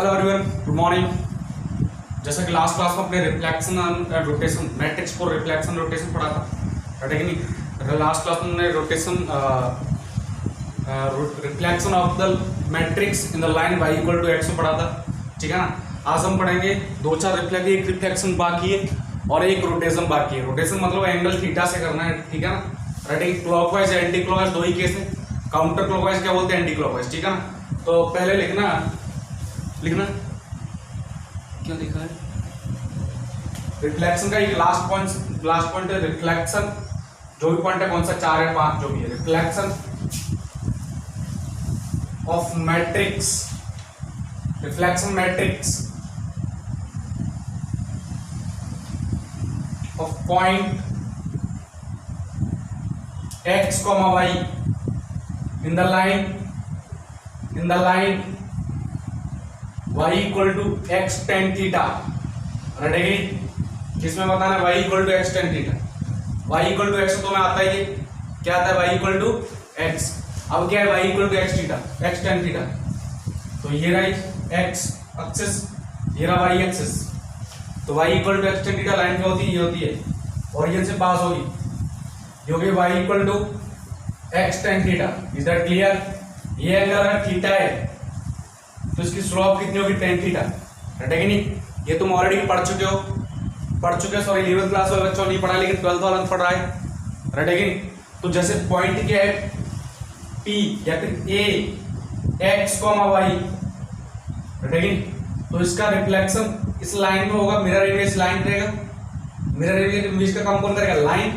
Hello everyone, good morning. जैसा कि last class में अपने reflection and rotation matrix for reflection rotation पढ़ा था, ठीक है नहीं। लास्ट क्लास में हमने rotation reflection of the matrix in the line y equal to x पढ़ा था, ठीक है ना। आज हम पढ़ेंगे दो चार एक रिफ्लेक्शन बाकी है और एक रोटेशन बाकी है। रोटेशन मतलब एंगल थीटा से करना है, ठीक है ना। राइटिंग क्लॉकवाइज एंटी क्लॉकवाइज दो ही केस है। काउंटर क्लॉकवाइज क्या बोलते हैं, एंटी क्लॉकवाइज, ठीक है ना। तो पहले लिखना क्या लिखा है, रिफ्लेक्शन का एक लास्ट पॉइंट है रिफ्लेक्शन। जो भी पॉइंट है, कौन सा 4 है 5 जो भी है, reflection of matrix, reflection matrix of point x, y in the line y equal to x tan theta। Right, किसमें बताना है, y equal to x tan theta। y equal to x तो मैं आता है, क्या आता है, y equal to x। अब क्या है, y equal to x theta, x tan theta। तो ये रहा x एक्सिस, ये रहा y एक्सिस। तो y equal to x tan theta line क्या होती है, ये होती है ओरिजिन से पास होगी, जो कि y equal to x tan theta। Is that clear. ये अगर थीटा है तो इसकी स्लोप कितनी होगी, tan थीटा, राइट है कि नहीं। ये तुम ऑलरेडी पढ़ चुके हो, सॉरी 11th क्लास वाले बच्चों नहीं पढ़ा, लेकिन 12th वाला पढ़ रहा है, राइट है कि नहीं। तो जैसे पॉइंट क्या है P या फिर A x, y, राइट है कि नहीं। तो इसका रिफ्लेक्शन इस लाइन में होगा, मिरर इमेज लाइन रहेगा, मिरर इमेज का काम कौन करेगा, लाइन।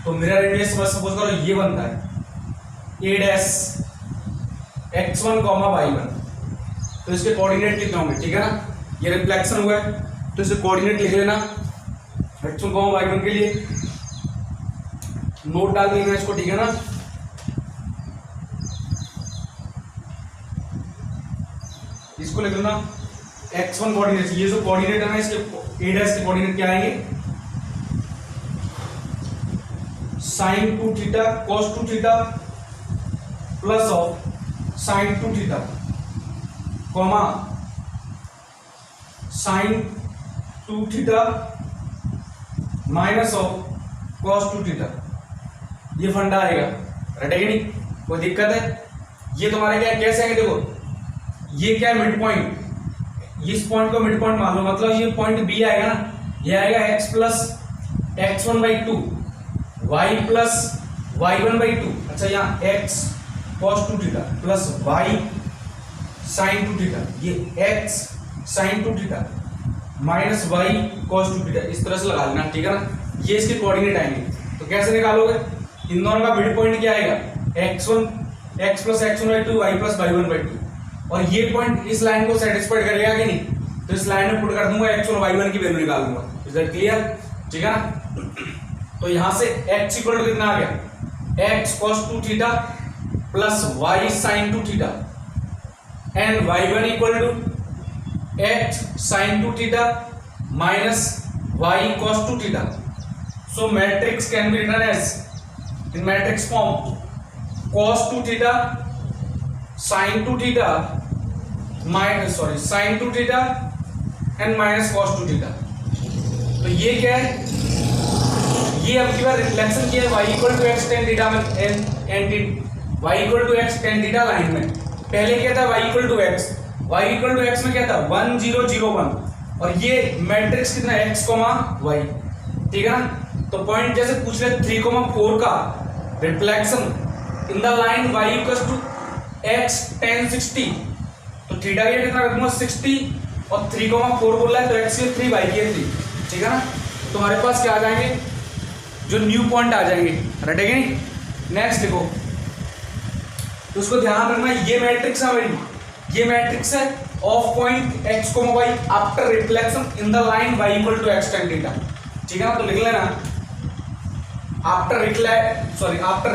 तो मिरर इमेज सपोज करो ये बनता है a डैश x1, y1। तो इसके कोऑर्डिनेट कितने होंगे, ठीक है ना। ये रिफ्लेक्शन हुआ है तो इसे कोऑर्डिनेट लिख लेना x1, y1 के लिए, नोट डाल देना इसको, ठीक है ना। इसको लिख लेना x1 कोऑर्डिनेट, ये जो कोऑर्डिनेट है ना, इसके a डैश के कोऑर्डिनेट क्या आएंगे, sin 2 theta cos 2 theta plus of sin 2 theta comma sin 2 theta minus of cos 2 theta. ये फंडा आएगा, राइट है कि नहीं, कोई दिक्कत है। ये तुम्हारे क्या कैसे आएंगे, देखो ये क्या है, मिड पॉइंट, इस पॉइंट को मिड पॉइंट मान लो, मतलब ये पॉइंट बी आएगा ना, ये आएगा x plus x1/2 y plus y1/2। अच्छा, यहाँ x cos 2 theta plus y sin 2 theta, ये x sin 2 theta minus y cos 2 theta, इस तरह से लगा लेना, ठीक है ना। ये इसके कोऑर्डिनेट आएंगे। तो कैसे निकालोगे, इन दोनों का मिड पॉइंट क्या आएगा, x plus x1/2 y plus y1/2। और ये पॉइंट इस लाइन को सेटिस्फाइड करेगा कि नहीं, तो इस लाइन में पुट कर दूंगा x और y1 की वैल्यू निकाल दूंगा। इज दैट क्लियर, ठीक है ना। तो यहां से x इक्वल टू कितना आ गया, x cos 2 theta plus y sin 2 theta and y1 equal to x sin 2 theta minus y cos 2 theta. So matrix can be written as in matrix form cos 2 theta sin 2 theta sin 2 theta and minus cos 2 theta. तो ये क्या है, ये अब की बार reflection किया है y equal to x tan theta में, y equal to x tan theta line में। पहले क्या था, y इक्वल टू x में क्या था 1 0 0 1, और ये मैट्रिक्स कितना x, y, ठीक है ना। तो पॉइंट जैसे पूछ रहे 3, 4 का reflection in the line y equal to x tan 60। तो थीटा ये कितना रखूंगा 60 और 3, 4 बोल रहा है, तो x की 3 y की 3, ठीक है ना। तुम्हारे पास क्या आ जाएंगे, जो न्यू पॉइंट आ जाएंगे, राइट है कि नहीं। नेक्स्ट देखो, तो उसको ध्यान रखना, ये मैट्रिक्स है मेरी, ये मैट्रिक्स है of point x, y after reflection in the line y equal to x tan theta, ठीक है ना। तो लिख लेना after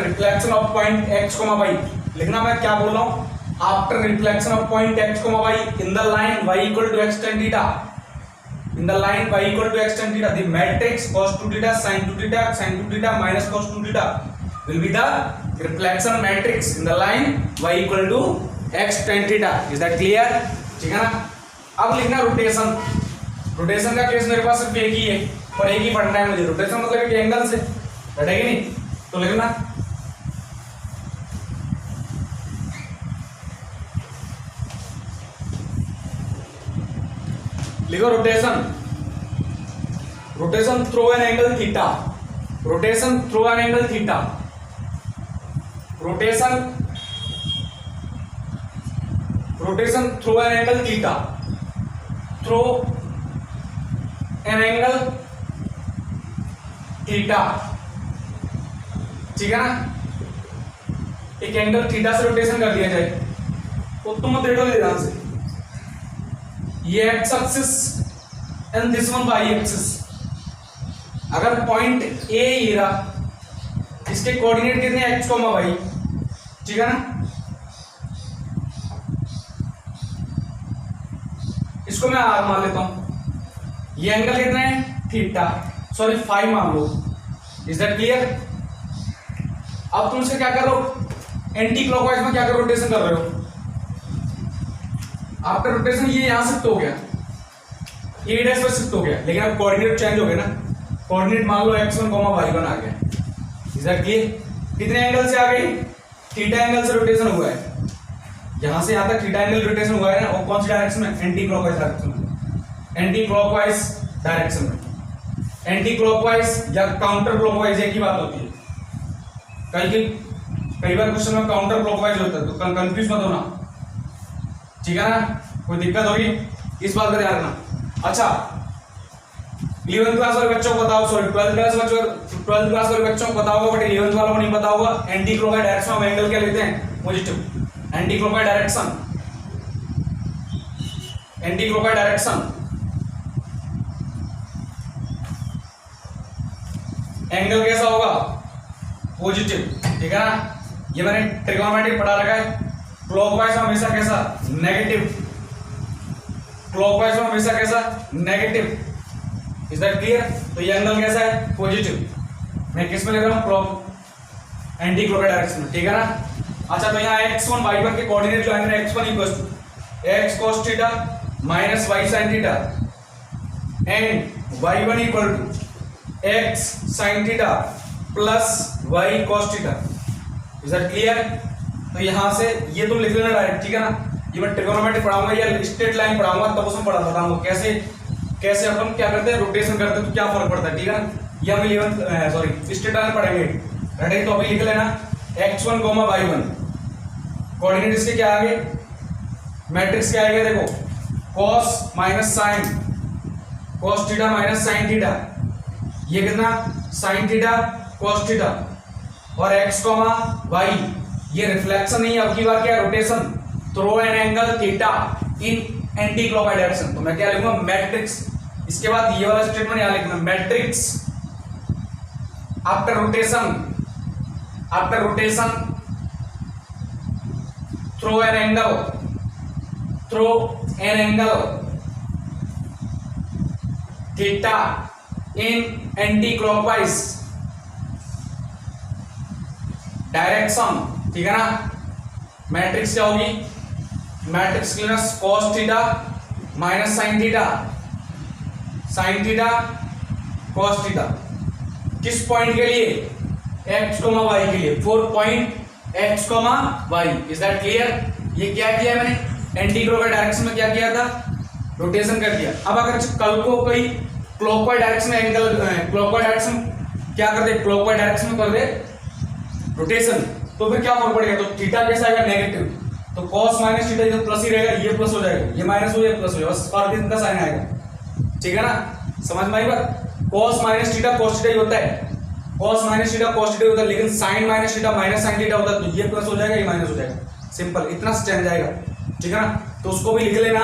reflection of point x, y। लिखना मैं क्या बोल रहा हूं, after reflection of point x, y in the line y equal to x tan theta, in the line y equal to x tan theta, the matrix cos 2 theta sin 2 theta minus cos 2 theta will be the reflection matrix in the line y equal to x tan theta। is that clear, ठीक है ना। अब लिखना rotation. Rotation का case मेरे पास सिर्फ एक ही है और एक ही पढ़ना है मुझे। रोटेशन मतलब एक एंगल से, बैठेगी नहीं तो लिखना लिखो rotation. Rotation through an angle theta. Rotation through an angle theta. Rotation through an angle theta. Through an angle theta, ठीक है ना। एक एंगल थीटा से रोटेशन कर दिया जाए तो तुम मत देखो ध्यान से, ये x axis and this one y axis. अगर पॉइंट ए ही रहा, इसके कोऑर्डिनेट कितने एक्स कॉमा वाई, ठीक है ना। इसको मैं आर मान लेता हूं, ये एंगल कितना है थीटा, सॉरी फाई मान लो। Is that clear. अब तुम इसे क्या करो, एंटी क्लॉकवाइज में क्या करो, रोटेशन कर रहे हो। आपका रोटेशन ये यहां शिफ्ट हो गया, ए डैश पर शिफ्ट हो गया, लेकिन अब कोऑर्डिनेट चेंज हो गया ना। कोऑर्डिनेट मान लो x1, y1 आ गया। Is that clear. कितने एंगल से आ गई, थीटा एंगल से रोटेशन हुआ है। यहां से यहां तक थीटा एंगल रोटेशन हुआ है ना, और कौन सी डायरेक्शन में, एंटी क्लॉकवाइज डायरेक्शन में। एंटी क्लॉकवाइज डायरेक्शन में, एंटी क्लॉकवाइज या काउंटर क्लॉकवाइज एक ही बात होती है। कई बार क्वेश्चन में काउंटर क्लॉकवाइज होता है, तो कंफ्यूज मत होना, ठीक है ना। कोई दिक्कत होगी इस बात का ध्यान रखना। अच्छा 11th क्लास वाले बच्चों को बताओ, सॉरी 12th क्लास वाले बच्चों को पता होगा, बट 11th वालों को नहीं पता होगा। एंटी क्लॉकवाइज डायरेक्शन में एंगल क्या लेते हैं, positive. Anti clockwise direction, anti clockwise direction angle कैसा होगा, पॉजिटिव, ठीक है ना। ये मैंने ट्रिग्नोमेट्री पढ़ा रखा है। क्लॉकवाइज में हमेशा कैसा, नेगेटिव। क्लॉकवाइज में हमेशा कैसा, नेगेटिव। Is that clear. तो ये एंगल कैसा है, पॉजिटिव। मैं किस में ले रहा हूं, क्लॉक एंटी क्लॉकवाइज डायरेक्शन में, ठीक है ना। अच्छा तो यहाँ x1 y1 के कोऑर्डिनेट जो आएंगे, x1 equals to x cos theta minus y sin theta and y1 equal to x sin theta plus y cos theta. Is that clear. तो यहां से ये तुम लिख लेना डायरेक्ट, ठीक है ना। ये मैं ट्रिग्नोमेट्री पढ़ाऊंगा या स्ट्रेट लाइन पढ़ाऊंगा, तब उसमें बताऊंगा कैसे अपन क्या करते हैं, रोटेशन करते हैं तो क्या फर्क पड़ता है, ठीक है ना। ये हम 11th सॉरी स्ट्रेट लाइन पढ़ेंगे, रेडी। तो अभी लिख लेना x1, y1 कोऑर्डिनेट इसके क्या आगे, मैट्रिक्स क्या आएगा, देखो cos minus sine, cos theta minus sine theta, ये कितना साइन थीटा cos थीटा, और x, y ये रिफ्लेक्शन नहीं है, अब की बार क्या rotation through an angle theta in anti clockwise direction. तो मैं क्या लिखूंगा, मैट्रिक्स। इसके बाद ये वाला स्टेटमेंट यहां लिखना, matrix after rotation through an angle theta in anti clockwise direction, ठीक है ना। मैट्रिक्स क्या होगी, matrix cleanse cos theta minus sine theta cos theta, किस पॉइंट के लिए, x, y के लिए, 4 point x, y। Is that clear. ये क्या किया है मैंने, एंटी क्लॉकवाइज डायरेक्शन में क्या किया था, रोटेशन कर दिया। अब अगर कल को कोई क्लॉकवाइज डायरेक्शन में एंगल, क्लॉकवाइज डायरेक्शन क्या कर दे, क्लॉकवाइज डायरेक्शन में कर दे रोटेशन, तो फिर क्या फर्क पड़ेगा, तो थीटा कैसा आएगा, नेगेटिव। तो cos माइनस थीटा इधर प्लस ही रहेगा, ये प्लस हो जाएगा, ये माइनस हो जाएगा, प्लस हो जाएगा, बस फर्क इतना साइन आएगा, ठीक है ना। समझ में आई बात। cos minus theta cos theta ही होता है, cos minus theta cos theta होता है, लेकिन sin minus theta minus sin theta होता है, तो ये प्लस हो जाएगा, ये माइनस हो जाएगा, सिंपल इतना चेंज आएगा, ठीक है ना। तो उसको भी लिख लेना,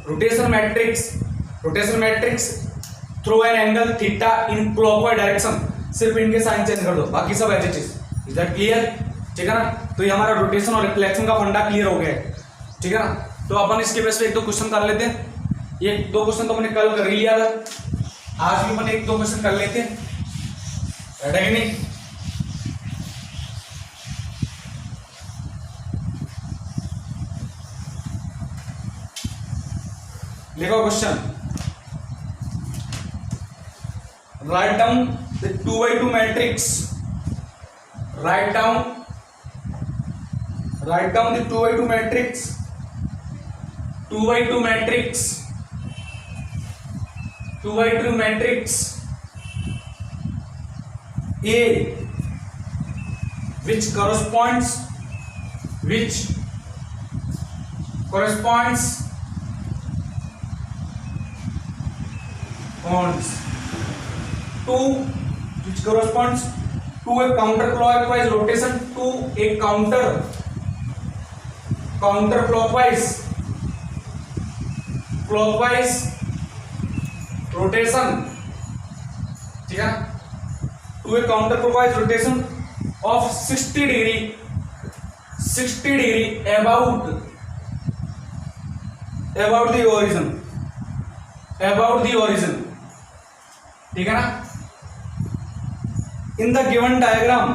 rotation matrix through an angle theta in clockwise direction, सिर्फ इनके साइन चेंज कर दो, बाकी सब as it is. Is that clear, ठीक है ना। तो ये हमारा रोटेशन और रिफ्लेक्शन का फंडा क्लियर हो गया है, ठीक है ना। तो अपन इसके बेस पे 1-2 क्वेश्चन कर लेते हैं। ये 2 क्वेश्चन तो मैंने कल कर लिया था, आज भी अपन 1-2 क्वेश्चन कर लेते हैं, है कि नहीं। लिखो question, write down the 2x2 matrix, write down the 2x2 matrix, 2x2 matrix, 2x2 matrix A which corresponds to a counterclockwise rotation, to a counterclockwise rotation, ठीक है, to a counterclockwise rotation of 60 degree about the origin, ठीक है ना। in the given diagram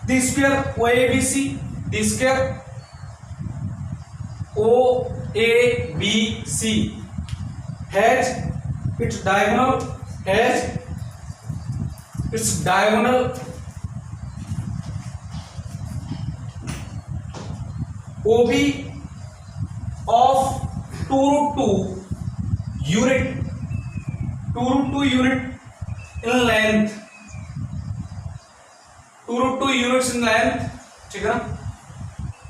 the square OABC has its diagonal OB of 2√2 unit in length, 2√2 units in length, ठीक है ना।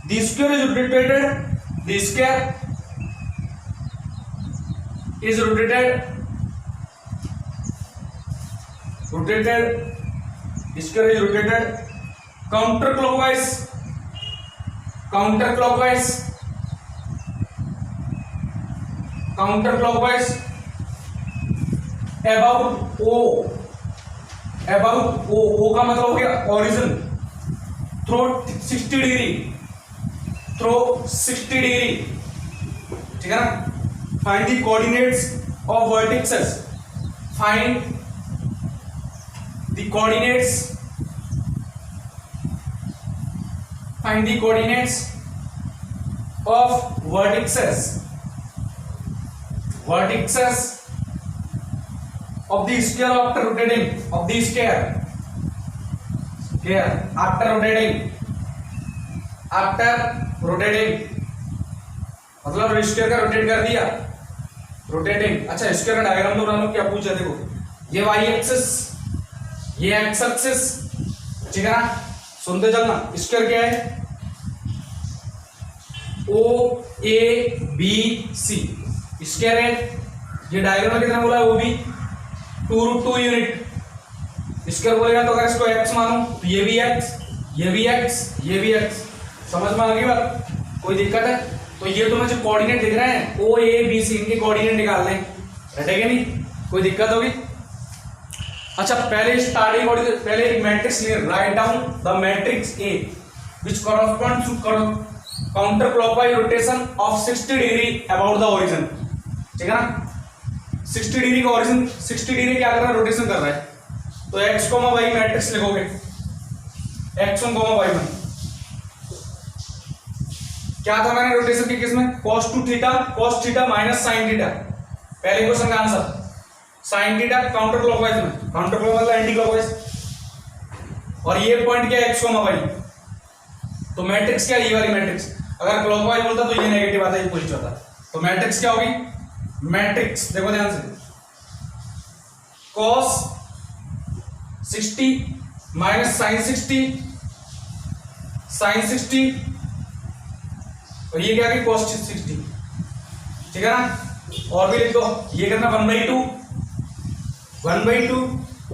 The square is rotated, the square is rotated counterclockwise about O का मतलब हो गया origin, through 60 degree, ठीक है ना। find the coordinates of vertices, find the coordinates of vertices of the sphere after rotating, after rotating मतलब square का rotate कर दिया, रोटेटिंग। अच्छा स्क्वायर का डायग्राम तो बना लो, क्या पूछा देखो, ये y एक्सिस, ये x एक्सिस, ठीक है ना। सुनते चलना, स्क्वायर क्या है, OABC स्क्वायर है। ये डायग्राम कितना बोला है, OB 2√2 यूनिट। स्क्वायर बोलेगा तो अगर इसको x मानो तो ये भी x, ये भी x, ये भी x। समझ में आ गई बात, कोई दिक्कत है? तो ये तुम्हें जो कोऑर्डिनेट दिख रहे हैं OABC, इनके कोऑर्डिनेट निकाल लें, रटेगा नहीं, कोई दिक्कत होगी? अच्छा पहले एक मैट्रिक्स ले, write down the matrix A which corresponds to counterclockwise rotation of 60 degree about the origin, ठीक है ना। 60 डिग्री का ओरिजिन, 60 डिग्री क्या कर रहा है, रोटेशन कर रहा है। तो x, y मैट्रिक्स लिखोगे, x1, y1 क्या था मैंने रोटेशन के केस में, cos theta minus sin theta. पहले क्वेश्चन का answer sin theta counter clockwise में, काउंटर क्लॉकवाइज मतलब एंटी क्लॉकवाइज। और ये पॉइंट क्या है, x, y। तो मैट्रिक्स क्या है, ये वाली मैट्रिक्स। अगर क्लॉकवाइज बोलता तो ये नेगेटिव आता है, ये पॉजिटिव आता। तो मैट्रिक्स क्या होगी, मैट्रिक्स देखो ध्यान से, cos 60 माइनस sin 60 और ये क्या है, cos 60, ठीक है ना। और भी लिख दो, ये करना 1/2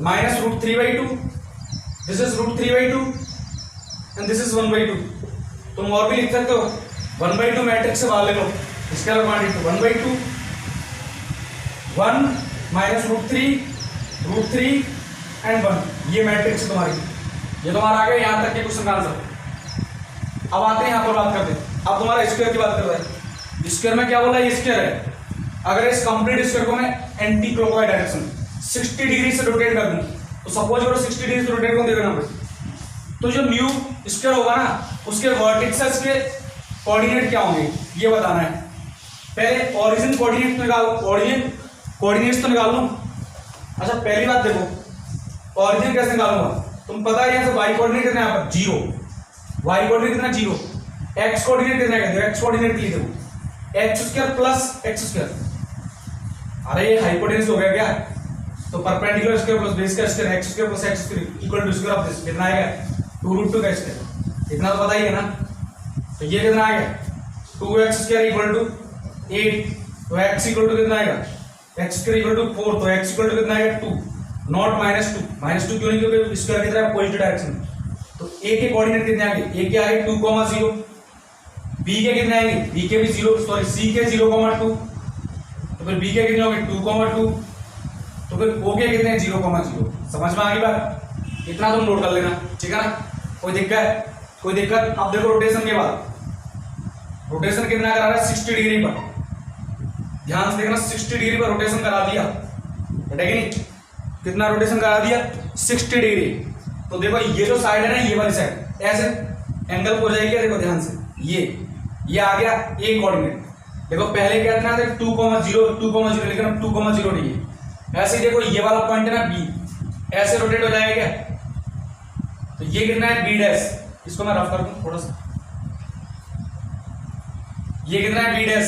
minus √3/2, this is √3/2 and this is 1/2। तुम और भी लिख सकते हो, 1/2 मैट्रिक्स से बाहर ले लो, इसके अलग 1/2 1 माइनस √3 एंड 1, ये मैट्रिक्स तुम्हारी, ये तुम्हारा आ गया यहाँ तक के क्वेश्चन का आंसर। अब आते हैं यहाँ पर बात करते हैं, अब तुम्हारा स्क्वायर की बात कर रहा है। स्क्वायर में क्या बोला, ये स्क्वायर है। अगर इस कंप्लीट स्क्वायर को मैं एंटी क्लॉकवाइज डायरेक्शन 60 डिग्री से रोटेट कर दूं, तो सपोज करो 60 डिग्री से रोटेट करूं, देखना भाई, तो जो म्यू स्क्वायर होगा ना उसके वर्टिसेस के कोऑर्डिनेट क्या होंगे ये बताना है। पहले ओरिजिन कोऑर्डिनेट निकालो, ओरिजिन कोऑर्डिनेट्स तो निकाल लूं। अच्छा पहली बात देखो, ओरिजिन कैसे निकालूंगा, तुम पता है यहाँ से वाई कोऑर्डिनेट कितना है, यहाँ पर 0, वाई कोऑर्डिनेट कितना 0, एक्स कोऑर्डिनेट कितना है, एक्स कोऑर्डिनेट लिख दो x square plus x square, अरे हाइपोटेन्यूज हो गया क्या, तो परपेंडिकुलर स्क्वायर प्लस बेस का square, x square plus x square equal to square of this, कितना आएगा 2√2 का स्क्वायर, इतना तो पता ही है ना। तो ये कितना आएगा 2x स्क्वायर इक्वल टू 8, तो x इक्वल टू कितना आएगा, x स्क्वायर इक्वल टू 4, तो x इक्वल टू कितना आएगा 2, नॉट -2 क्यों नहीं, क्योंकि स्क्वायर कितना है पॉजिटिव डायरेक्शन में। तो a के कोऑर्डिनेट कितने आएंगे, a के आएंगे 2,0, b के कितने आएंगे, b के भी 0, सॉरी c के 0,2, तो फिर b के कितने होंगे 2,2, तो फिर o के कितने 0,0। समझ में आ गई बात, इतना तुम नोट कर लेना, ठीक है ना, कोई दिक्कत। अब देखो रोटेशन के बाद, रोटेशन कितना करा रहा है 60 डिग्री पर, ध्यान से देखना 60 डिग्री पर रोटेशन करा दिया, बेटा कि नहीं, कितना रोटेशन करा दिया 60 डिग्री। तो देखो ये जो साइड है ना, ये वाली साइड ऐसे एंगल हो जाएगी, देखो ध्यान से, ये आ गया ए कोऑर्डिनेट, देखो पहले क्या था 2,0 लेकिन अब 2,0 नहीं है, ऐसे देखो ये वाला पॉइंट है ना बी, ऐसे रोटेट हो जाएगा क्या, तो ये कितना है बी डैश, इसको मैं रफ कर दूं थोड़ा सा, ये कितना है बी डैश,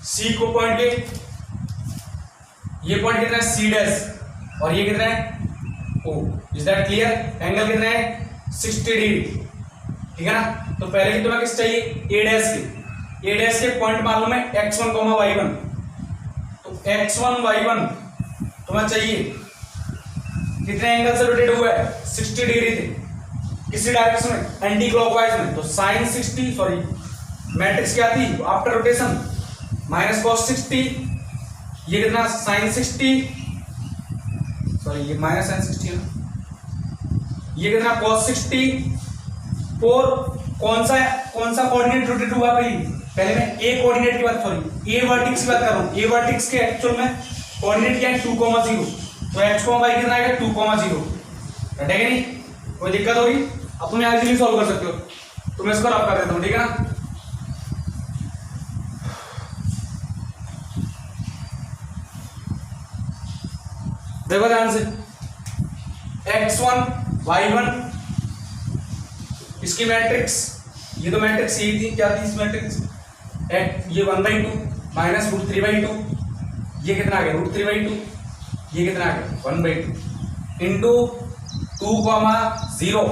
सी को पॉइंट के, ये पॉइंट कितना है सी डैश, और ये कितना है ओ, इज दैट क्लियर, एंगल कितना है 60 डिग्री, ठीक है ना। तो पहले की तुम्हें किस चाहिए ए डैश के पॉइंट मालूम है x1, y1, तो x1 y1 तुम्हें चाहिए कितने एंगल से रोटेट हुआ है 60 डिग्री थे, किसी डायरेक्शन में एंटी क्लॉकवाइज में, तो साइन 60, सॉरी मैट्रिक्स क्या थी आफ्टर रोटेशन माइनस कॉस 60, ये कितना साइन 60, सॉरी ये माइनस साइन 60 है, ये कितना कॉस 60 फोर, कौन सा कोऑर्डिनेट रोटेट हुआ पहले मैं ए कोऑर्डिनेट की बात, सॉरी ए वर्टेक्स की बात कर रहा हूं, ए वर्टेक्स के एक्चुअल में कोऑर्डिनेट क्या है 2,0, तो x, y कितना आएगा 2,0, ठीक है नहीं, कोई दिक्कत होगी, अब तुम यहाँ इजीली सॉल्व कर सकते हो, तो मैं इसको रफ कर देता हूं, ठीक है ना। देखो ध्यान से x1 y1 इसकी मैट्रिक्स, ये तो मैट्रिक्स यही थी, क्या थी इस मैट्रिक्स, ये 1/2 माइनस √3/2, ये कितना आ गया √3/2, ये कितना आ गया 1/2 इंटू 2,0,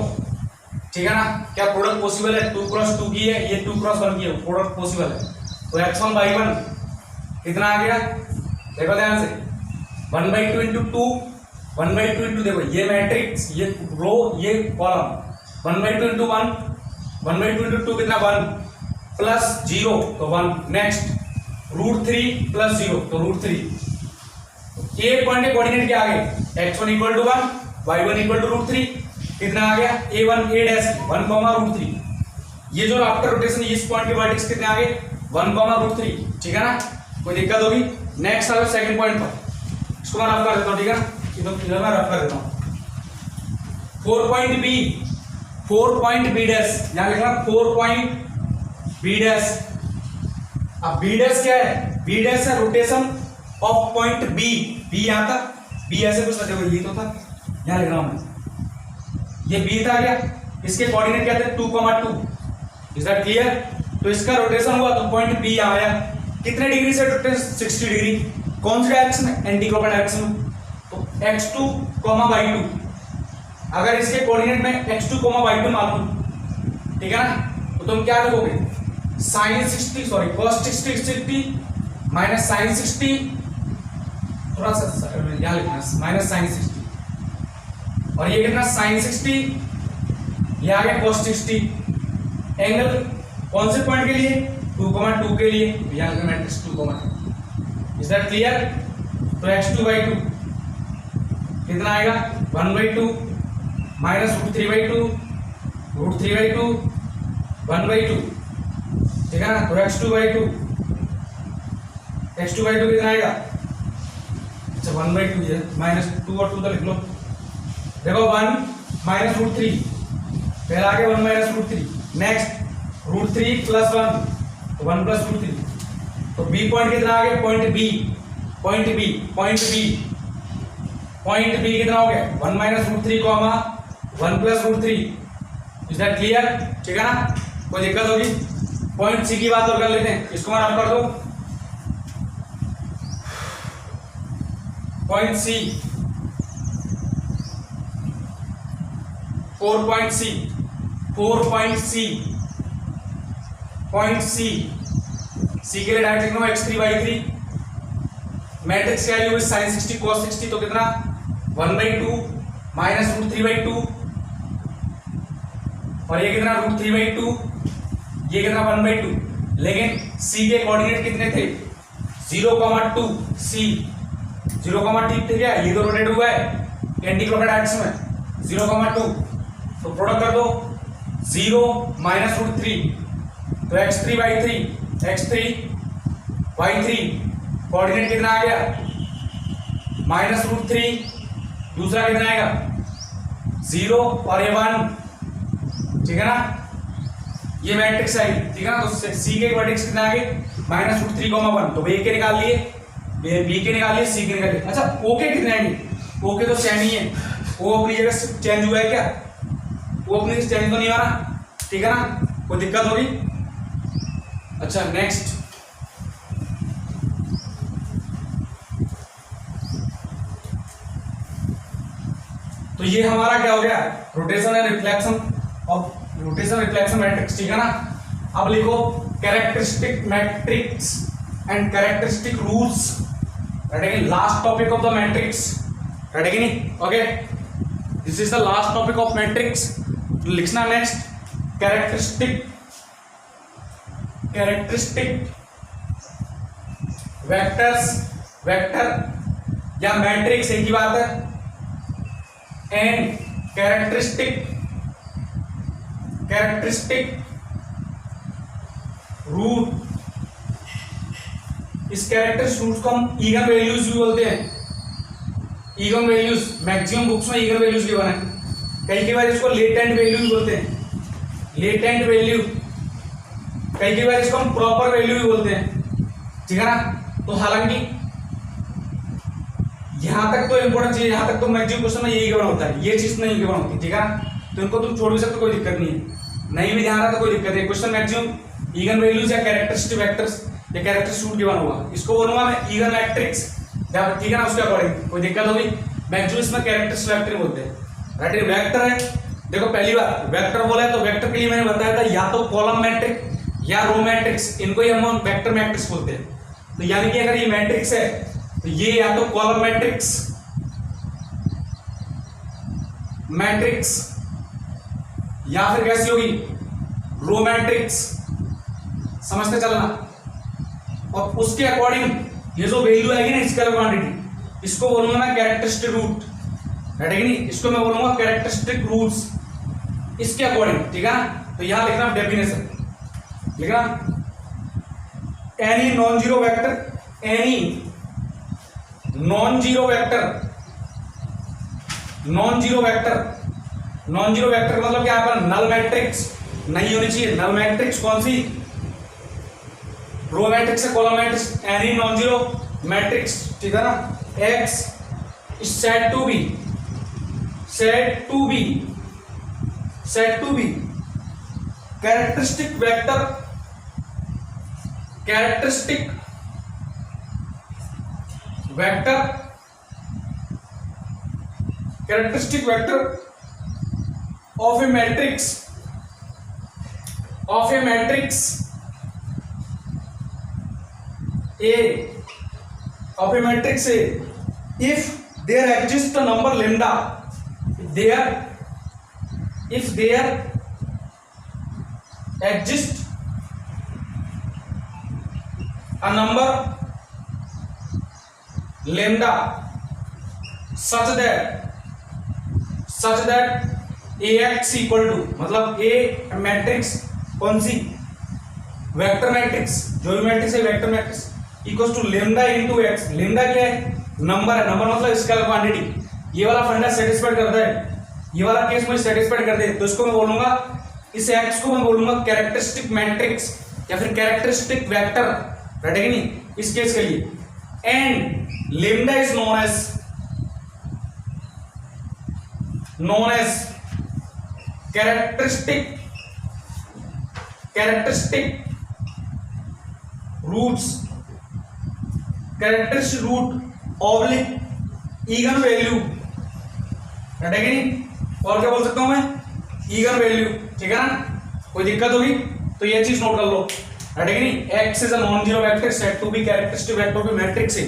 ठीक है ना। क्या प्रोडक्ट पॉसिबल है, 2 क्रॉस 2 की है, ये 2 क्रॉस 1 की है, प्रोडक्ट पॉसिबल है, तो x1 y1 कितना आ गया, देखो ध्यान से 1/2 इंटू 2, 1/2 इंटू, देखो ये मैट्रिक्स, ये रो, ये कॉलम, 1/2 इंटू 1, 1/2 इंटू 2 कितना 1 प्लस 0, तो 1, नेक्स्ट √3 प्लस 0, तो √3, ए पॉइंट के कोऑर्डिनेट क्या आ गए x1 equal to 1, y1 equal to √3, कितना आ गया a1 a डैश 1, √3, ये जो आफ्टर रोटेशन इस पॉइंट के वर्टेक्स कितने आ गए 1, √3, ठीक है ना, कोई दिक्कत होगी। नेक्स्ट आ गया सेकंड पॉइंट पर, इसको मैं रफ कर देता हूं, ठीक है ना, इधर मैं रफ कर देता हूं। 4 पॉइंट बी डैश, यहां लिखना 4 पॉइंट बी डैश, अब बी डैश क्या है, बी डैश है rotation of point B, B यहां तक, बी ऐसे कुछ देखो ये तो था, यहां लिख रहा हूं मैं, ये बी था क्या, इसके कोऑर्डिनेट क्या थे 2,2, इज दैट क्लियर। तो इसका रोटेशन हुआ तो पॉइंट बी आया, कितने डिग्री से रोटेशन 60 डिग्री, कौन सी डायरेक्शन में, एंटी क्लॉकवाइज डायरेक्शन में, तो x2, y2, अगर इसके कोऑर्डिनेट में x2, y2 मालूम, ठीक है ना, तो तुम क्या लिखोगे sine 60, sorry cos 60 minus sine 60, थोड़ा सा यहाँ लिखना माइनस साइन 60, और ये कितना साइन 60, ये आ गया cos 60, एंगल कौन से पॉइंट के लिए 2,2 के लिए, यहाँ लिखना मैट्रिक्स 2,2, इज दैट क्लियर। तो x2 y2 कितना आएगा 1/2 माइनस √3/2, 1/2, ठीक है ना। तो x2 y2 कितना आएगा अच्छा 1/2 है, -2 और 2 तो लिख लो। देखो 1 -√3, पहला आ गया 1 -√3। नेक्स्ट √3 + 1 तो 1 + √3। तो बी पॉइंट कितना आ गया, पॉइंट बी कितना हो गया 1 -√3, 1 + √3। Is that clear? ठीक है ना, कोई दिक्कत होगी? पॉइंट सी की बात और कर लेते हैं, इसको मैं रब कर दो। पॉइंट सी 4 सी के लिए डायरेक्ट लिखना x3 y3। मैट्रिक्स क्या है, sin 60 cos 60, तो कितना 1/2 -√3/2, और ये कितना √3/2, ये कितना 1/2। लेकिन c के कोऑर्डिनेट कितने थे, 0,2। c 0,2 थे क्या, ये तो रोटेट हुआ है एंटी क्लॉकवाइज डायरेक्शन में 0,2। तो प्रोडक्ट कर दो 0 -√3, तो x3 y3 कोऑर्डिनेट कितना आ गया -√3, दूसरा कितना आएगा 0 और ये 1, ठीक है ना, ये मैट्रिक्स आई, ठीक है ना। तो सी के मैट्रिक्स कितना आ गए -√3,1, तो ए के निकाल लिए, बी के निकाल लिए, सी के निकाल लिए। अच्छा ओ के कितने आएंगे, ओ के तो सेम ही है, वो अपनी जगह चेंज हुआ है क्या, वो अपनी चेंज तो नहीं हुआ ना, ठीक है ना, कोई दिक्कत होगी? अच्छा नेक्स्ट, तो ये हमारा क्या हो गया, रोटेशन एंड रिफ्लेक्शन मैट्रिक्स, ठीक है ना। अब लिखो characteristic matrix and characteristic rules, last topic of the matrix, ready नहीं? Okay, this is the last topic of matrix. लिखना नेक्स्ट कैरेक्टरिस्टिक वेक्टर या मैट्रिक्स एक ही बात है, एंड कैरेक्टरिस्टिक रूट। इस कैरेक्टरिस्टिक रूट को हम इगन वैल्यूज भी बोलते हैं, इगन वैल्यूज, मैक्सिमम बुक्स में इगन वैल्यूज गिवन है, कई बार इसको लेटेंट वैल्यू भी बोलते हैं, लेटेंट वैल्यू, कई बार इसको हम प्रॉपर वैल्यू भी बोलते हैं, ठीक है ना। तो हालांकि यहां तक तो इंपॉर्टेंट चीज, यहां तक तो मैक्सिमम क्वेश्चन में यही गिवन होता है, ये चीज नहीं गिवन होती, ठीक है ना। तो इनको तुम छोड़ भी सकते, कोई दिक्कत नहीं है, नहीं भी ध्यान रहा तो कोई दिक्कत नहीं। क्वेश्चन मैक्सिमम इगन वैल्यूज या कैरेक्टरिस्टिक वेक्टर्स या कैरेक्टरिस्टिक रूट गिवन होगा, इसको बोलूंगा मैं इगन मैट्रिक्स, ठीक है ना, उसके अकॉर्डिंग कोई दिक्कत होगी। मैक्सिमम इसमें कैरेक्टरिस्टिक वेक्टर बोलते हैं, राइट। वेक्टर है, देखो पहली बार वेक्टर बोला है, तो वेक्टर के लिए मैंने बताया था या तो कॉलम मैट्रिक्स या रो मैट्रिक्स, इनको ही हम वेक्टर मैट्रिक्स बोलते हैं। तो यानी कि अगर ये मैट्रिक्स है तो ये या तो कॉलम मैट्रिक्स या फिर कैसी होगी, रो मैट्रिक्स, समझते चलना। और उसके अकॉर्डिंग ये जो वैल्यू आएगी ना स्केलर क्वांटिटी, इसको बोलूंगा मैं कैरेक्टरिस्टिक रूट, है कि नहीं, इसको मैं बोलूंगा कैरेक्टरिस्टिक रूट्स, इसके अकॉर्डिंग, ठीक है ना। तो यहां लिखना डेफिनेशन, लिखना एनी नॉन जीरो वेक्टर मतलब क्या है, नल मैट्रिक्स नहीं होनी चाहिए। नल मैट्रिक्स कौन सी, रो मैट्रिक्स है, column matrix, any non zero matrix, ठीक है ना। X said to be characteristic vector of a matrix A if there exists a number lambda, if there exists a number lambda such that ax equal to, मतलब a matrix कौन सी, vector matrix, जो भी matrix है vector matrix, equal to lambda into x. Lambda क्या है, number है, number मतलब स्केलर क्वांटिटी। ये वाला फंडा सेटिस्फाइड करता है, ये वाला केस मुझे सेटिस्फाइड कर दे तो इसको मैं बोलूंगा, इस एक्स को मैं बोलूंगा कैरेक्टरिस्टिक मैट्रिक्स या फिर कैरेक्टरिस्टिक वेक्टर, राइट है कि नहीं, इस केस के लिए। And lambda is known as characteristic roots, characteristic root oblique eigen value, right है कि नहीं, और क्या बोल सकता हूं मैं, इगन वैल्यू, ठीक है ना। कोई दिक्कत होगी तो ये चीज नोट कर लो, राइट है कि नहीं। X is a non zero vector said to be characteristic vector of matrix है।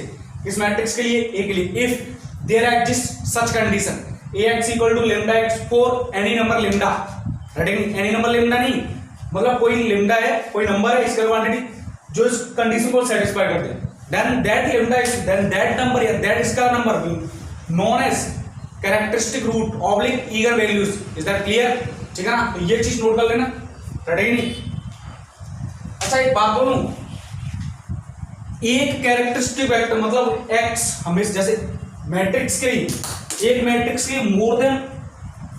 इस मैट्रिक्स के लिए ए के लिए if there exist such condition ax equal to lambda x for any number lambda, right है कि नहीं, एनी नंबर lambda नहीं मतलब कोई lambda है, कोई नंबर है स्केलर क्वांटिटी जो इस कंडीशन को सेटिस्फाई करते हैं, then that lambda is then that number या that scalar number known as characteristic root oblique eigen values, is that clear, ठीक है ना। तो ये चीज नोट कर लेना, राइट है कि नहीं। अच्छा एक बात बोलूं, एक कैरेक्टरिस्टिक वेक्टर मतलब x हमेशा जैसे मैट्रिक्स के लिए एक मैट्रिक्स के more than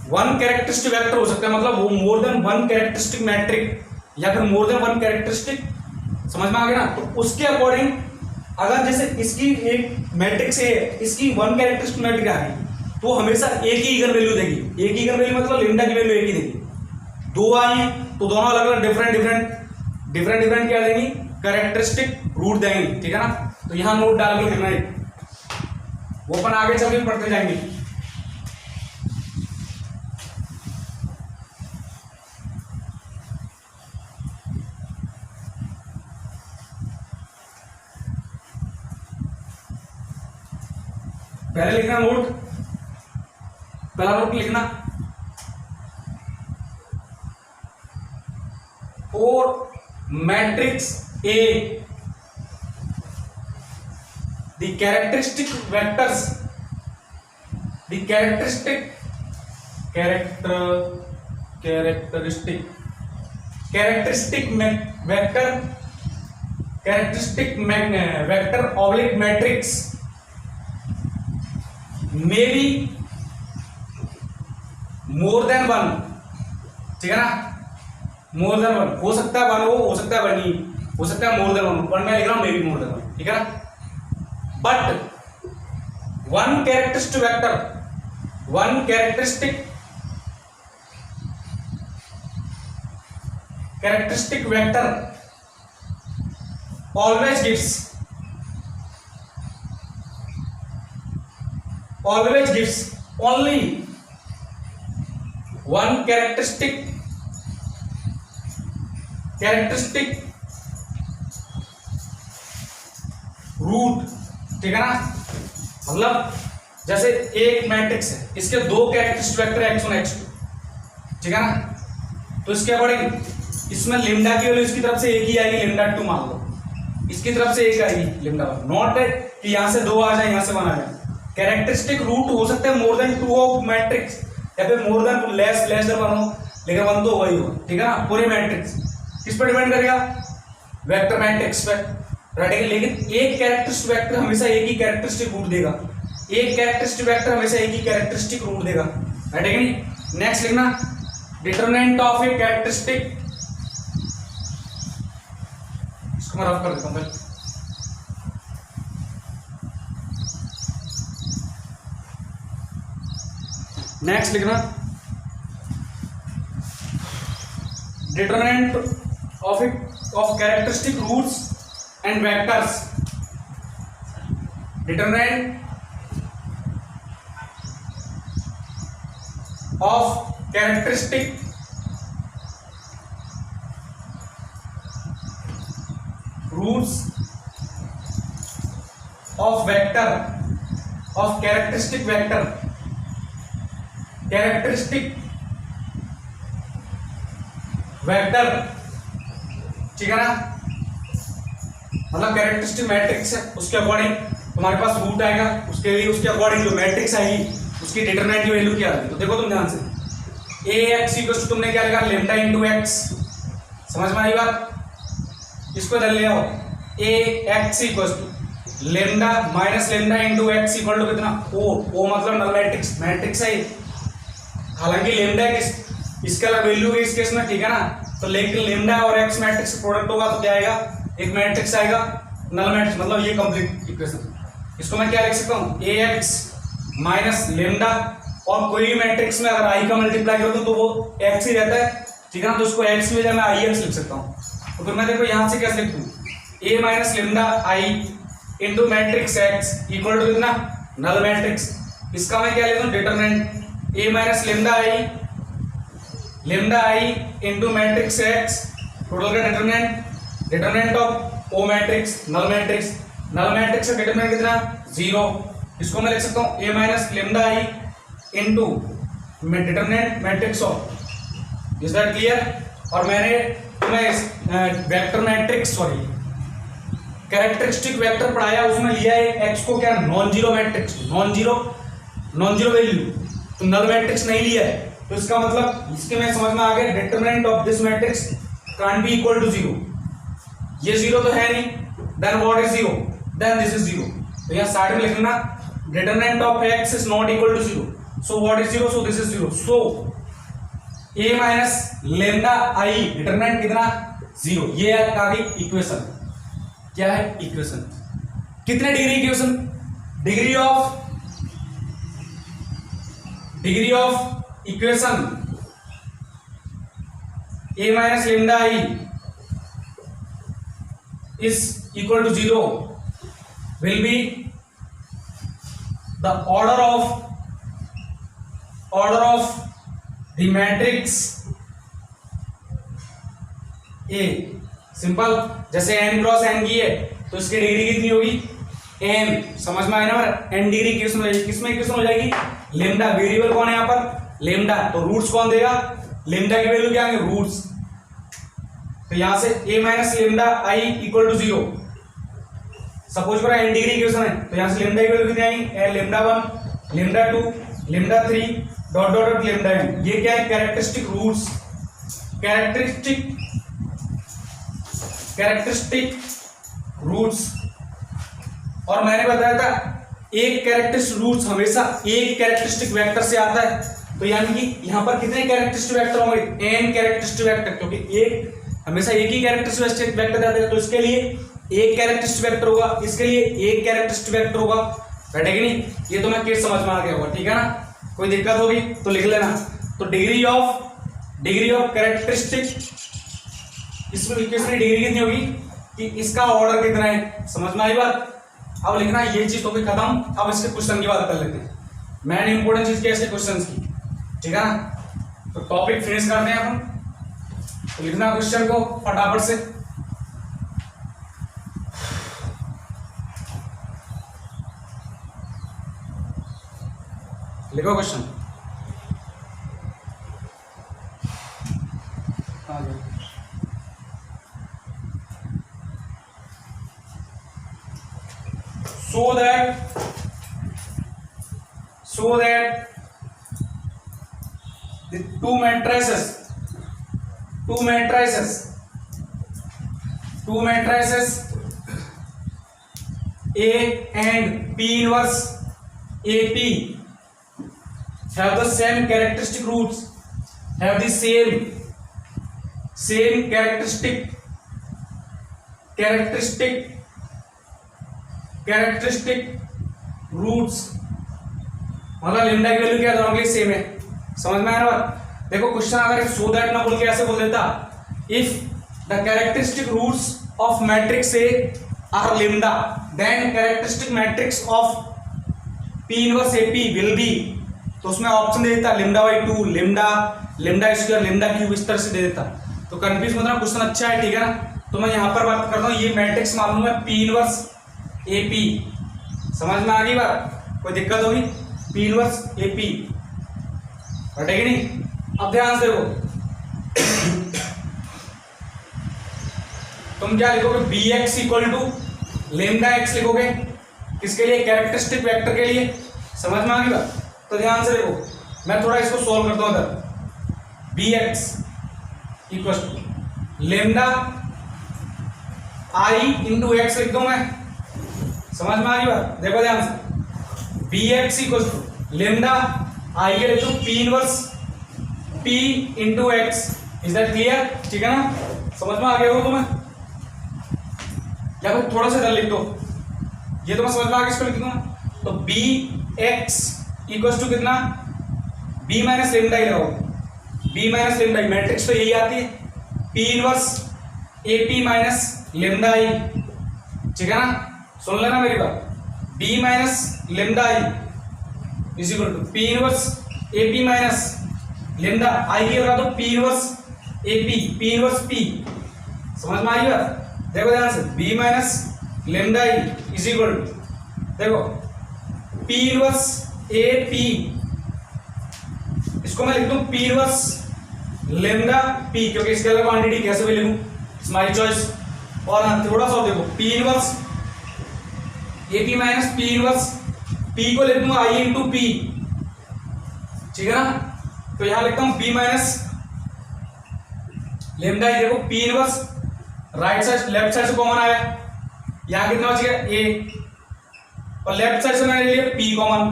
one characteristic vector हो सकता है, मतलब वो more than one characteristic matrix या फिर मोर देन वन कैरेक्टरिस्टिक, समझ में आ गया ना। तो उसके अकॉर्डिंग अगर जैसे इसकी एक मैट्रिक्स है, इसकी वन कैरेक्टरिस्टिक मैट्रिक आ गई तो हमेशा एक ही इगन वैल्यू देगी, एक ही इगन वैल्यू मतलब लैम्डा की वैल्यू एक ही देगी। दो आई हैं तो दोनों अलग अलग डिफरेंट क्या देंगी, कैरेक्टरिस्टिक रूट देंगे, ठीक है ना। तो यहां नोट डाल के लिखना है, वो अपन आगे चल के पढ़ते जाएंगे। पहले लिखना नोट, पहला नोट लिखना, और matrix A the characteristic vectors, the characteristic vector oblique matrix may be more than one, ठीक है ना। मोर देन वन हो सकता है, वन हो सकता है वन ही हो सकता है, मोर देन वन में लिख रहा हूं, may be more than one, ठीक है ना। But one characteristic vector always gives only one characteristic root, ठीक है ना। मतलब जैसे एक मैट्रिक्स है, इसके दो कैरेक्टरिस्टिक वेक्टर x1 x2, ठीक है ना। तो इसके अकॉर्डिंग इसमें लैम्डा की वैल्यू इसकी तरफ से एक ही आएगी, लैम्डा 2 मान लो, इसकी तरफ से एक आएगी लैम्डा 1, नॉट कि यहां से दो आ जाए यहां से वन आ जाए। कैरेक्टरिस्टिक रूट हो सकते हैं मोर देन 2 ऑफ मैट्रिक्स या फिर मोर देन लेस देन 1 हो, लेकिन 1 तो वही होगा, ठीक है ना। पूरे मैट्रिक्स किस पर डिपेंड करेगा, वेक्टर मैट्रिक्स पे, राइट है। लेकिन एक कैरेक्टरिस्टिक वेक्टर हमेशा एक ही कैरेक्टरिस्टिक रूट देगा, एक कैरेक्टरिस्टिक वेक्टर हमेशा एक ही कैरेक्टरिस्टिक रूट देगा, राइट है कि नहीं। नेक्स्ट लिखना, डिटरमिनेंट ऑफ ए कैरेक्टरिस्टिक, इसको मैं रफ कर देता हूं पहले। नेक्स्ट लिखना, determinant of characteristic roots and vectors, determinant of characteristic roots of vector of characteristic vector, characteristic vector, ठीक है ना। मतलब कैरेक्टरिस्टिक मैट्रिक्स है, उसके अकॉर्डिंग तुम्हारे पास रूट आएगा, उसके लिए उसके अकॉर्डिंग जो मैट्रिक्स आएगी उसकी डिटरमिनेंट की वैल्यू क्या आएगी। तो देखो तुम ध्यान से, ax इक्वल टू तुमने क्या लिखा, लैम्डा इनटू x, समझ में आई बात। इसको इधर ले आओ, ax equal to lambda minus lambda into x equal to कितना ओ मतलब नल मैट्रिक्स, मैट्रिक्स है हालांकि लेमडा इसका वैल्यू है इस केस में, ठीक है ना। तो लेकिन लेमडा और एक्स मैट्रिक्स प्रोडक्ट होगा तो क्या आएगा, एक मैट्रिक्स आएगा नल मैट्रिक्स, मतलब ये कंप्लीट इक्वेशन। इसको मैं क्या लिख सकता हूँ, ए एक्स माइनस लेमडा, और कोई भी मैट्रिक्स में अगर आई का मल्टीप्लाई कर दूं तो वो एक्स ही रहता है, ठीक है ना। तो उसको एक्स की वजह मैं आई एक्स लिख सकता हूँ। तो फिर मैं देखो यहाँ से कैसे लिख दूँ, A minus lambda I into matrix X equal to कितना, नल मैट्रिक्स। इसका मैं क्या लिख दूँ, determinant A minus lambda I into matrix X, total का determinant of O matrix null matrix. Null matrix का डिटरमिनेंट कितना, 0। इसको मैं लिख सकता हूँ A minus lambda I into determinant matrix of, is that clear. और मैंने तुम्हें vector matrix sorry characteristic vector पढ़ाया, उसमें लिया है एक्स को क्या, non zero matrix, non zero value, तो नल मैट्रिक्स नहीं लिया है। तो इसका मतलब इसके में समझ में आ गया, determinant of this matrix can't be equal to 0। ये 0 तो है नहीं, then what is 0, then this is 0। तो यहाँ साइड में लिखना determinant of x is not equal to 0, so what is 0, so this is 0। So A minus lambda I determinant कितना, 0। ये आ गई इक्वेशन, क्या है इक्वेशन। कितने degree equation, degree of equation A minus lambda I is equal to 0 will be the order of the matrix A। Simple, जैसे n cross n की है तो इसकी डिग्री कितनी होगी, n। समझ में आया ना, n डिग्री किसमें इक्वेशन हो जाएगी, लेमडा। वेरिएबल कौन है यहाँ पर, लेमडा। तो रूट्स कौन देगा, लेमडा की वैल्यू क्या आएंगे, रूट्स। तो यहां से a minus lambda I equal to 0, suppose करो n डिग्री इक्वेशन है, तो यहां से लेमडा की वैल्यू कितनी आएगी, lambda 1 lambda 2 lambda 3 dot dot dot lambda n। ये क्या है, कैरेक्टरिस्टिक रूट्स, कैरेक्टरिस्टिक रूट्स। और मैंने बताया था एक कैरेक्टरिस्टिक रूट्स हमेशा एक कैरेक्टरिस्टिक वेक्टर से आता है। तो यानी कि यहां पर कितने कैरेक्टरिस्टिक वेक्टर होंगे, n कैरेक्टरिस्टिक वेक्टर, क्योंकि एक हमेशा एक ही कैरेक्टरिस्टिक वेक्टर जाता है, तो इसके लिए एक कैरेक्टरिस्टिक वेक्टर होगा, इसके लिए एक कैरेक्टरिस्टिक वेक्टर होगा, बैठे कि नहीं। ये तो मैं केस समझ में आ गया होगा, ठीक है ना। कोई दिक्कत होगी तो लिख लेना। तो डिग्री ऑफ कैरेक्टरिस्टिक, इसमें इक्वेशन की डिग्री कितनी होगी कि इसका ऑर्डर कितना है, समझ में आई बात। अब लिखना ये चीज तो खत्म। अब इसके क्वेश्चन की बात कर लेते हैं, मेन इंपोर्टेंट चीज क्या है इसके क्वेश्चन की, ठीक है ना। तो टॉपिक फिनिश करते हैं हम। तो लिखना क्वेश्चन को फटाफट से, लिखो question. so that the two matrices A and P inverse AP have the same characteristic roots, have the same characteristic roots, मतलब लेमडा की वैल्यू क्या है, दोनों के सेम है। समझ में आ रहा है। देखो क्वेश्चन अगर सो दैट ना बोल के ऐसे बोल देता, if the characteristic roots of matrix A are lambda then characteristic matrix of P inverse AP will be, तो उसमें ऑप्शन दे देता λ/2 लेमडा स्क्वायर लेमडा क्यूब, इस तरह से दे देता। तो कंफ्यूज मत होना, क्वेश्चन अच्छा है, ठीक है ना। तो मैं यहाँ पर बात करता हूँ, ये मैट्रिक्स मालूम है पी इनवर्स एपी, समझ में आ गई बात, कोई दिक्कत होगी, पी इनवर्स एपी, हटेगी नहीं। अब ध्यान से देखो, तुम क्या लिखोगे, B x equal to lambda x लिखोगे, किसके लिए, कैरेक्टरिस्टिक वेक्टर के लिए। समझ में आ गई बात। तो ध्यान से देखो, मैं थोड़ा इसको सॉल्व करता हूं इधर। B x equal to lambda I into x लिख दूं मैं, समझ में आ गई बात? देखो ध्यान से, B x equal to lambda I के लिख दो P inverse P into x. Is that clear? ठीक है ना, समझ में आ गया हो तुम्हें? या फिर थोड़ा सा इधर लिख दो, ये तुम्हें समझ में आ गया, इसको लिख दूंगा। तो बी एक्स इक्वल टू कितना, बी माइनस लेमडा ही लगाओ, बी माइनस लेमडा, मैट्रिक्स तो यही आती है, P inverse A P minus lambda I. ठीक है ना, सुन लेना मेरी बात, B minus lambda I is equal to P inverse A P minus lambda I की बता दो P inverse A P inverse P. समझ में आई बात? देखो ध्यान से, B minus lambda I is equal to, देखो पी इनवर्स ए पी, इसको मैं लिख दूं पी इनवर्स लेमडा पी, क्योंकि स्केलर क्वांटिटी कैसे भी लिखूं, इट्स माय चॉइस। और हाँ थोड़ा सा देखो, P inverse A P minus P inverse P को लिख दूंगा आई इंटू पी। ठीक है ना, तो यहां लिखता हूं बी माइनस लेमडा, देखो P inverse right side left side से कॉमन आया, यहां कितना बच गया ए, और लेफ्ट साइड से मैंने ले लिया पी कॉमन,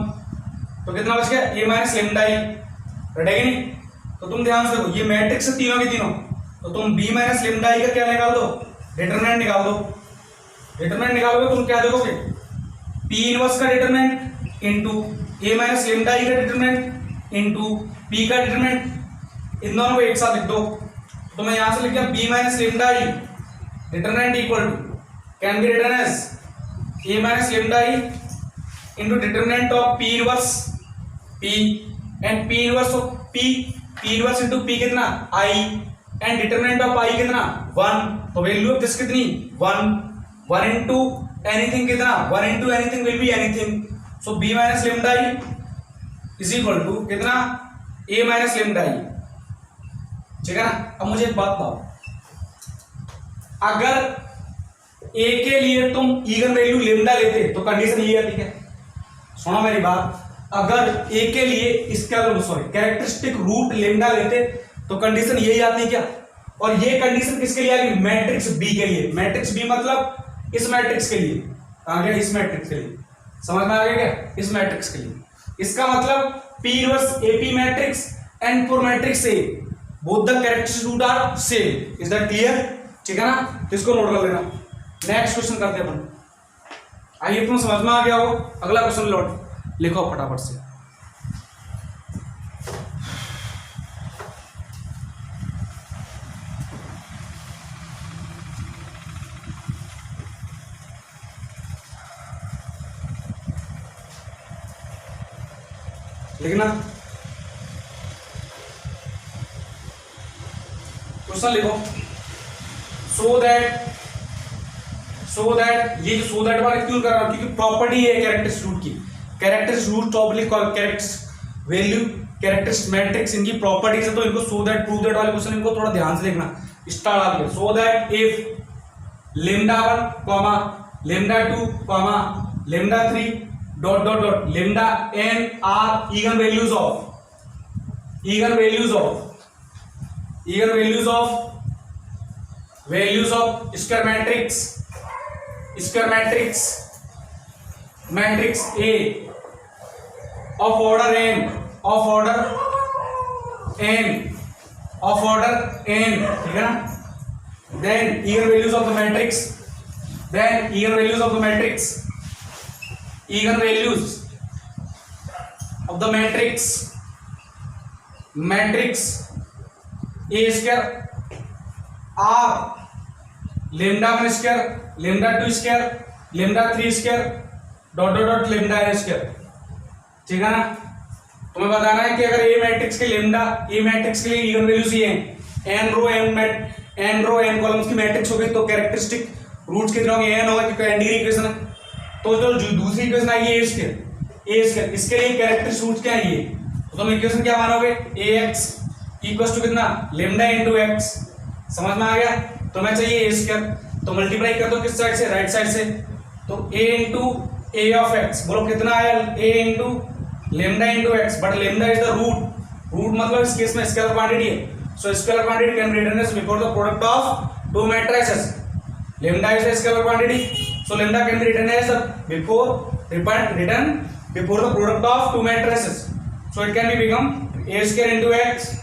तो कितना बच गया ए माइनस लेमडा आई। रटेगा नहीं? तो तुम ध्यान से देखो, ये मैट्रिक्स है तीनों के तीनों, तो तुम बी माइनस लेमडा आई का क्या निकाल दो, डिटरमिनेंट निकाल दो। डिटरमिनेंट निकालोगे तुम क्या देखोगे, पी इनवर्स का डिटरमिनेंट इंटू ए माइनस लेमडा आई का डिटरमिनेंट इंटू पी का डिटरमिनेंट, इन दोनों को एक साथ लिख दो। तो मैं यहां से लिख दिया B minus lambda I determinant equal to can be written as A minus lambda I into determinant of P inverse P and P inverse of P inverse into P कितना I and determinant of I कितना 1। तो value of this कितनी 1 into anything कितना 1 into anything will be anything. So B minus lambda I is equal to कितना A minus lambda I. ठीक है ना, अब मुझे एक बात बताओ, अगर ए के लिए तुम इगन वैल्यू लेमडा लेते तो कंडीशन ये आती है, सुनो मेरी बात, अगर ए के लिए इसका सॉरी कैरेक्टरिस्टिक रूट लेमडा लेते तो कंडीशन यही आती है क्या? और ये कंडीशन किसके लिए आ गई, मैट्रिक्स बी के लिए। मैट्रिक्स बी मतलब इस मैट्रिक्स के लिए आ गया, इस मैट्रिक्स के लिए, समझ में आ गया क्या, इस मैट्रिक्स के लिए। इसका मतलब P inverse A P matrix and for matrix A both the characteristic root are same. Is that clear? ठीक है ना, इसको नोट कर लेना। नेक्स्ट क्वेश्चन करते हैं अपन। आइए तुम समझ में आ गया हो, अगला क्वेश्चन लौट लिखो फटाफट से। लिखना क्वेश्चन लिखो, सो दैट ये सो दैट वाले क्यों कर रहा हूं, क्योंकि प्रॉपर्टी है कैरेक्टरिस्टिक रूट की। Characteristic root topic characteristic value characteristic matrix इनकी प्रॉपर्टीज है, तो इनको सो दैट प्रूव दैट वाले क्वेश्चन इनको थोड़ा ध्यान से देखना। स्टार्ट आ गया, so that if lambda 1 comma lambda 2 comma lambda 3 dot dot dot lambda n are eigen values of square matrix A of order n ठीक है ना, then eigen values of the matrix A square are lambda 1 square lambda 2 square lambda 3 square dot dot dot lambda n square. ठीक है ना, तुम्हें बताना है कि अगर ए मैट्रिक्स के लिए इगन वैल्यूज ये हैं, n रो n कॉलम्स की मैट्रिक्स हो गई, तो कैरेक्टरिस्टिक रूट्स कितने होंगे, n होगा, क्योंकि n डिग्री इक्वेशन है। तो जो दूसरी इक्वेशन आई है a स्क्वायर, इसके लिए कैरेक्टरिस्टिक रूट्स क्या है ये, तो तुम इक्वेशन क्या मानोगे, ax इक्वल्स टू कितना लेमडा इनटू x। समझ में आ गया? तो मैं चाहिए a स्क्वायर, तो मल्टीप्लाई कर दो किस साइड से, राइट साइड से, तो a into a of x, बोलो कितना आया, a into lambda into x, but lambda is the root मतलब इस केस में स्केलर क्वांटिटी है, so scalar quantity can be written as before the product of two matrices. Lambda is the scalar quantity, So lambda can be written as written before the product of two matrices. So it can be become a square into x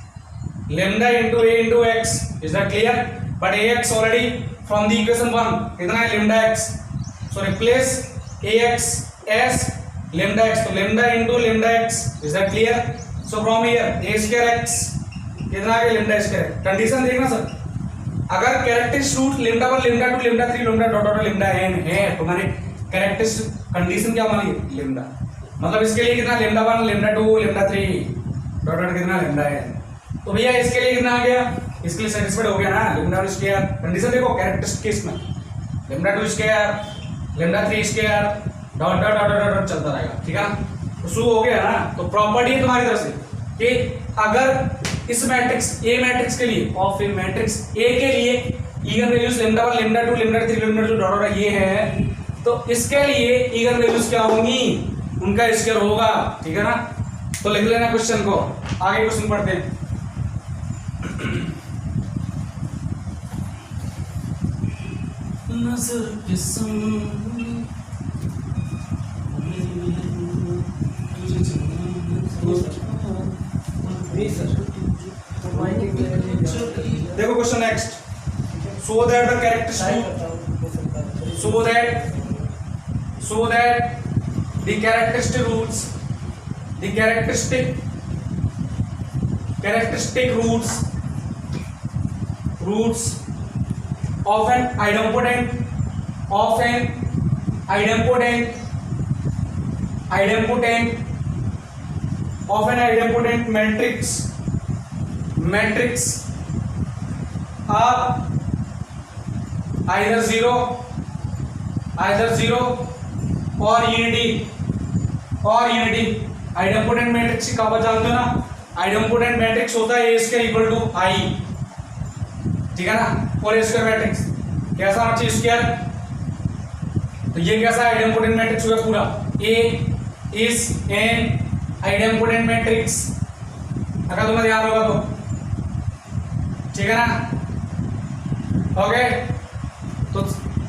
lambda into a into x. Is that clear? But ax already from the equation 1 कितना है lambda x. So replace ax as lambda x. So lambda into lambda x. Is that clear? So from here a square x कितना है lambda square. Condition देखना sir, अगर characteristic root lambda 1 lambda 2 lambda 3 lambda dot dot lambda n है तो मैंने characteristic condition क्या मानी lambda, मतलब इसके लिए कितना lambda 1 lambda 2 lambda 3 dot dot कितना lambda n. तो भैया इसके लिए कितना आ गया, इसके लिए सेटिस्फाइड हो गया ना lambda स्क्वायर. कंडीशन देखो कैरेक्टरिस्टिक केस में lambda 2 square lambda 3 square dot dot dot dot चलता रहेगा. ठीक है, तो शुरू हो गया ना. तो प्रॉपर्टी है तुम्हारी तरफ से कि अगर इस मैट्रिक्स ए मैट्रिक्स के लिए ऑफ ए मैट्रिक्स ए के लिए eigen values lambda 1 lambda 2 lambda 3 lambda 2 dot dot ये है, तो इसके लिए इगन वैल्यूज क्या होंगी, उनका स्क्वायर होगा. ठीक है ना. तो लिख लेना क्वेश्चन को. आगे क्वेश्चन पढ़ते हैं. नजर के सामने देखो question next. So that the characteristic the characteristic roots of an idempotent matrix are either zero or unity. idempotent matrix की कब जानते हो ना, idempotent matrix होता है a square equal to i. ठीक है ना. और a स्क्वायर मैट्रिक्स कैसा होना चाहिए स्क्वायर, तो ये कैसा idempotent मैट्रिक्स होगा पूरा. a is an idempotent matrix अगर तुम्हें ध्यान होगा तो. ठीक है ना. ओके, तो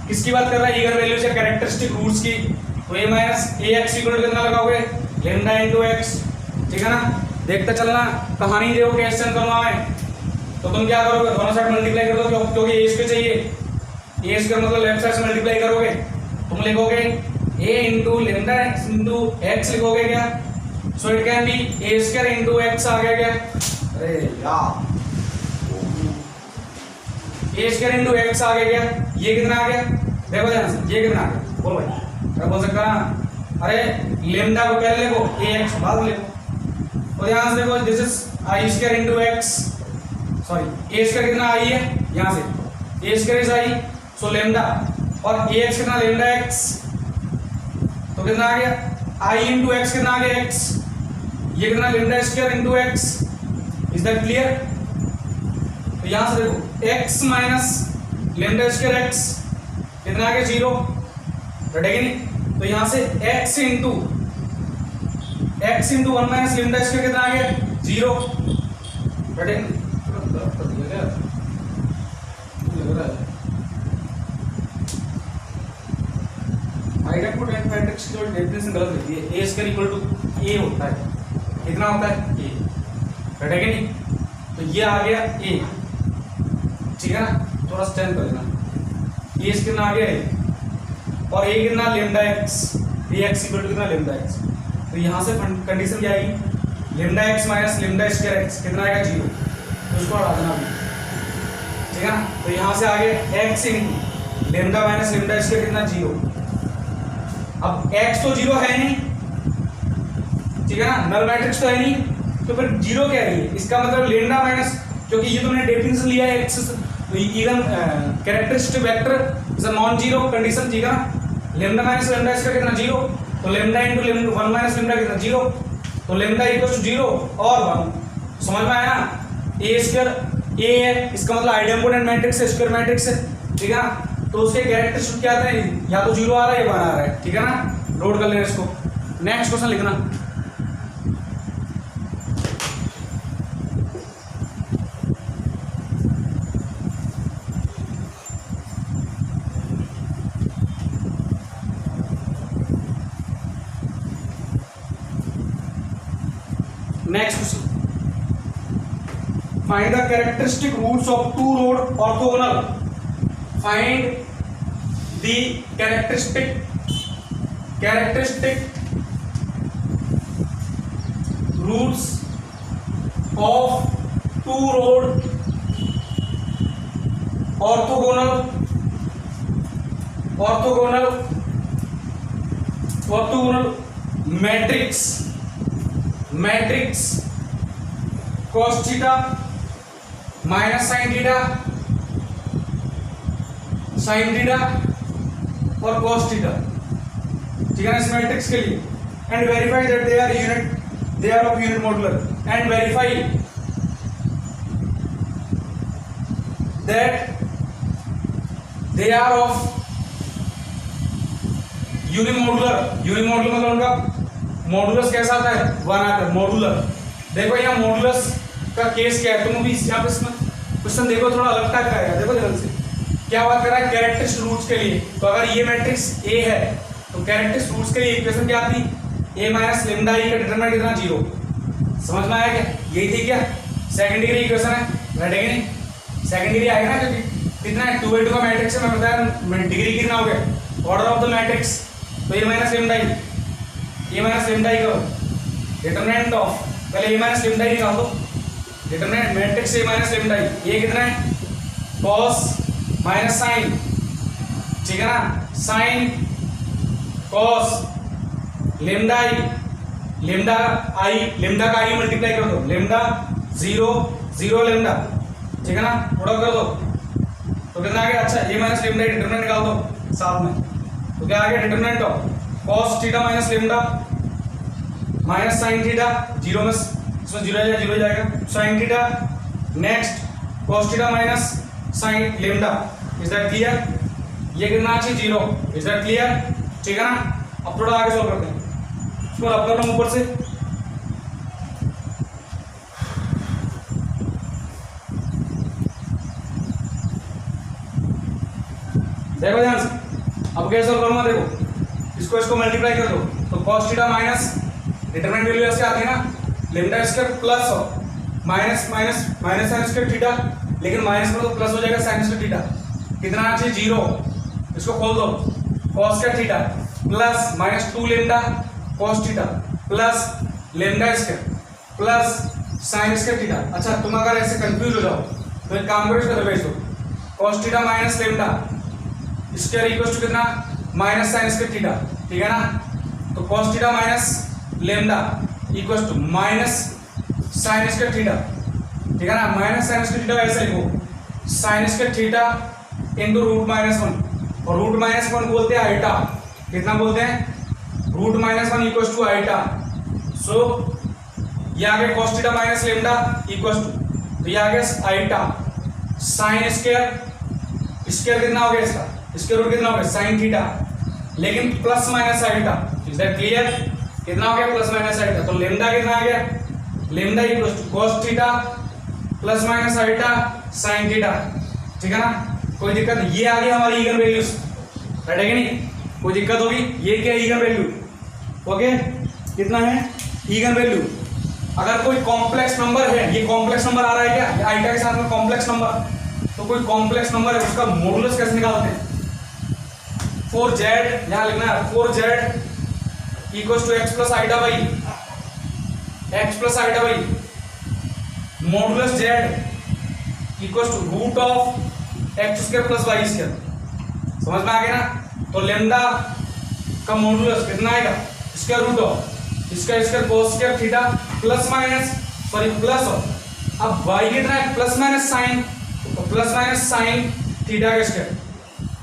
किसकी बात कर रहा है, इगन वैल्यूज या कैरेक्टरिस्टिक रूट्स की. तो a minus A x equal to कितना लगाओगे lambda into x. ठीक है ना. देखते चलना, कहानी देखो कैसे करूंगा मैं. तो तुम क्या करोगे, दोनों साइड मल्टीप्लाई कर दो क्योंकि ए स्क्वायर चाहिए. ए स्क्वायर मतलब लेफ्ट साइड से मल्टीप्लाई करोगे, तुम लिखोगे a into lambda into x लिखोगे क्या. So it can be a square into x आ गया क्या. अरे यार a स्क्वायर into x आ गया क्या. ये कितना आ गया देखो ध्यान से, ये कितना आ गया बोलो भाई. क्या बोल सकता है, अरे लेमडा को पहले लिखो ax बाद में लिखो. और यहां से देखो this is i square into x, sorry a square कितना i है यहां से, a square is i. So lambda और ax कितना लेमडा x, तो कितना आ गया i into x कितना आ गया x. ये कितना lambda square into x. Is that clear. तो यहां से देखो x minus lambda square x कितना आ गया 0. रटेगी नहीं. तो यहां से x into 1 minus lambda square कितना आ गया 0. रटेगी. आइडेंटिटी मैट्रिक्स की डेफिनेशन गलत होती है. a square equal to a होता है, कितना होता है a. रटेगी नहीं. तो ये आ गया a. ठीक है ना. थोड़ा स्टैंड कर लेना. a कितना आ गया a और a कितना lambda x. ax equal to कितना लेमडा x. तो यहाँ से कंडीशन क्या आएगी, lambda x minus lambda square x कितना आएगा 0. तो उसको हटा देना अभी. ठीक है ना. तो यहाँ से आगे x into lambda minus lambda square कितना 0. अब x तो 0 है नहीं. ठीक है ना. नल मैट्रिक्स तो है नहीं, तो फिर 0 क्या है. इसका मतलब लेमडा माइनस, क्योंकि ये तुमने डेफिनेशन लिया है x eigen characteristic vector is a non zero condition. ठीक है ना. लेमडा माइनस लेमडा स्क्वायर कितना 0. तो lambda into lambda 1 minus lambda कितना 0. तो लेमडा इक्वल्स टू 0 और 1. समझ में आया ना. a स्क्वायर a है, इसका मतलब आइडेंटिटी मैट्रिक्स है, स्क्वायर मैट्रिक्स है. ठीक है ना. तो उसके कैरेक्टरिस्टिक क्या आते हैं, या तो 0 आ रहा है या 1 आ रहा है. ठीक है ना. नोट कर लेना इसको. नेक्स्ट क्वेश्चन लिखना. Next question, find the characteristic roots of two rowed orthogonal. Find the characteristic roots of two rowed orthogonal matrix cos theta minus sin theta और cos थीटा, ठीक है ना, इस मैट्रिक्स के लिए। And verify that they are of unit modular, and verify that they are of unimodular मतलब उनका modulus कैसा आता है, 1 आता है मॉडुलर। देखो यहाँ मॉडुलस का केस क्या है, तुम भी यहाँ पे इसमें क्वेश्चन देखो थोड़ा अलग टाइप का आएगा। देखो ध्यान से क्या बात कर रहा है, कैरेक्टरिस्टिक रूट्स के लिए। तो अगर ये मैट्रिक्स ए है तो कैरेक्टरिस्टिक रूट्स के लिए इक्वेशन क्या आती, a माइनस लेमडा ई का डिटरमिनेंट कितना 0। समझ में आया क्या, यही थी क्या सेकंड डिग्री इक्वेशन है, बैठेगी नहीं सेकंड डिग्री आएगा ना, क्योंकि कितना है 2/2 का मैट्रिक्स है, मैं बताया डिग्री कितना हो गया ऑर्डर ऑफ द मैट्रिक्स। तो a माइनस लेमडा ई करो डिटरमिनेंट ऑफ, पहले a माइनस लेमडा ई निकाल दो, determinant matrix a minus lambda E, ये कितना है cos माइनस साइन, ठीक है ना, साइन cos लेमडा का आई मल्टीप्लाई कर दो, लेमडा 0 लेमडा, ठीक है ना, थोड़ा कर दो तो कितना आ गया। अच्छा a माइनस लेमडा डिटरमिनेंट निकाल दो साथ में, तो क्या आ गया determinant of cos theta minus lambda minus sine theta, 0 में इसमें 0 जाएगा sine theta, next cos theta minus sine lambda, is that clear. ये कितना चाहिए 0, इज दैट क्लियर, ठीक है ना। अब थोड़ा आगे सॉल्व करते हैं, इसको रब कर लो ऊपर से, देखो ध्यान से, अब कैसे सॉल्व करूंगा, देखो इसको मल्टीप्लाई कर दो, तो cos theta minus determinant value ऐसे आती है ना, lambda square plus minus sine square theta, लेकिन माइनस में तो प्लस हो जाएगा साइन स्क्वायर थीटा, कितना आना चाहिए 0, इसको खोल दो cos square theta plus minus 2 lambda cos theta plus lambda square plus sine square theta. अच्छा तुम अगर ऐसे कंफ्यूज हो जाओ तो एक काम करो, इसको रिवाइज दो, cos theta minus lambda square equal to कितना माइनस साइन स्क्वायर थीटा, ठीक है ना। तो cos theta minus lambda equal to minus sine square theta, ठीक है ना, माइनस साइन स्क्वायर थीटा ऐसे लिखो, sine square theta into root minus 1, और रूट माइनस 1 बोलते हैं आइटा, कितना बोलते हैं root minus 1 equal to iota. So ये आ गया cos theta minus lambda equal to, तो ये आ गया आइटा साइन स्क्वायर कितना हो गया इसका, स्क्वायर रूट कितना हो गया साइन थीटा, लेकिन plus minus iota, is that clear, कितना हो गया प्लस माइनस आइटा। तो लेमडा कितना आ गया, lambda equal to cos theta plus minus iota sine theta, ठीक है ना, कोई दिक्कत नहीं। ये आ गई हमारी इगन वैल्यूज, बैठेगी नहीं, कोई दिक्कत होगी, ये क्या इगन वैल्यू, ओके कितना है इगन वैल्यू। अगर कोई कॉम्प्लेक्स नंबर है, ये कॉम्प्लेक्स नंबर आ रहा है क्या आइटा के साथ में कॉम्प्लेक्स नंबर, तो कोई कॉम्प्लेक्स नंबर है उसका मॉडुलस कैसे निकालते हैं, 4z यहां लिखना है, 4z equal to x plus iota by modulus z equal to root of x square plus y square. समझ में आ गया ना। तो लेमडा का मॉडुलस कितना आएगा, स्क्वायर रूट ऑफ इसका square cos square theta plus minus plus, अब y कितना है प्लस माइनस साइन, तो प्लस माइनस साइन थीटा का स्क्वायर,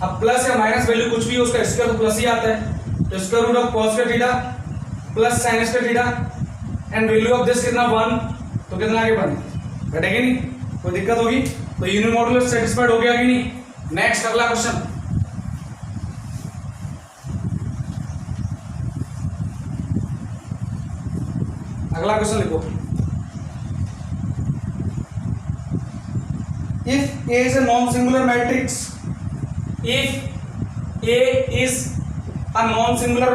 अब प्लस या माइनस वैल्यू कुछ भी हो उसका स्क्वायर तो प्लस ही आता है, तो square root of cos square theta plus sine square theta, and value of this कितना 1, तो कितना आगे 1, घटेगी नहीं, कोई दिक्कत होगी। तो यूनिमॉडुलस सेटिस्फाइड हो गया कि नहीं। नेक्स्ट अगला क्वेश्चन, अगला क्वेश्चन लिखो, if A is a non-singular matrix, if A is a non-singular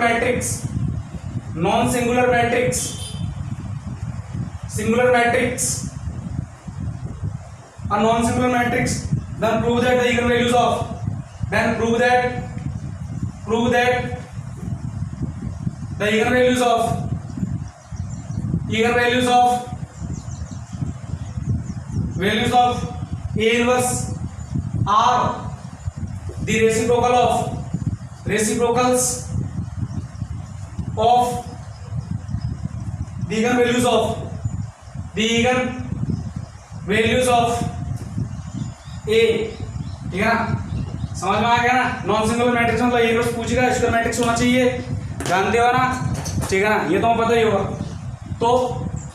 matrix singular matrix, a non-singular matrix, then prove that the eigenvalues of, then prove that the eigenvalues of A inverse are the reciprocals of the eigenvalues of A, ठीक है ना, समझ में आ गया ना। Non singular matrix मतलब A inverse पूछेगा, स्क्वायर मैट्रिक्स होना चाहिए, जानते हो ना, ठीक है ना, ये तो पता ही होगा। तो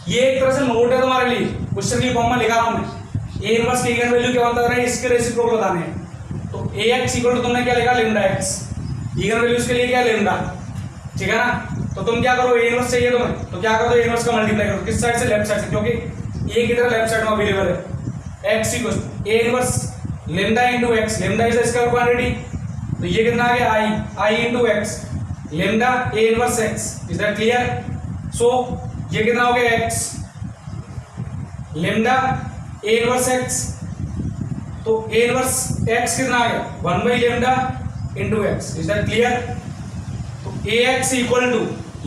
ये एक तरह से नोट है तुम्हारे लिए, क्वेश्चन की फॉर्म में लिखा रहा हूं मैं, ए इनवर्स की इगन वैल्यू क्या बता रहा है, इसके रेसिप्रोकल बताने हैं। तो ax इक्वल टू तुमने क्या लिखा, लैम्डा x, इगन वैल्यूज के लिए क्या लैम्डा, ठीक है ना। तो तुम क्या करो, ए इनवर्स चाहिए तुम्हें, तो क्या करो, ए इनवर्स का मल्टीप्लाई करो, किस साइड से, लेफ्ट साइड से, क्योंकि ए की तरह लेफ्ट साइड में अवेलेबल है। x equal A inverse lambda into x, lambda is the square quantity, तो ये कितना आ गया, i into x, lambda A inverse x, is that clear. So ये कितना हो गया, x lambda A inverse x, तो ए इनवर्स x कितना आ गया, 1 by lambda into x, is that clear. तो ax equal to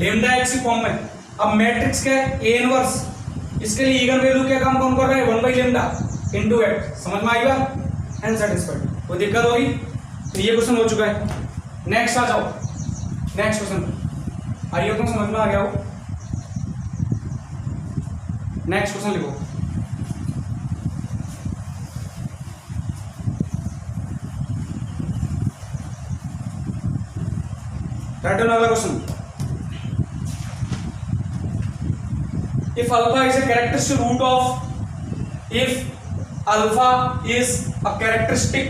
lambda x की फॉर्म में, अब मैट्रिक्स क्या है, ए इनवर्स, इसके लिए इगन वैल्यू क्या काम कौन कर रहा है, 1 बाई लैम्डा इनटू x, समझ में आएगा, एंड सेटिस्फाइड, कोई दिक्कत होगी। तो ये क्वेश्चन हो चुका है। नेक्स्ट आ जाओ, नेक्स्ट क्वेश्चन आइए, तुम समझ में आ गया हो। नेक्स्ट क्वेश्चन लिखो, राइट डाउन अगला question. If alpha is a characteristic root of, if alpha is a characteristic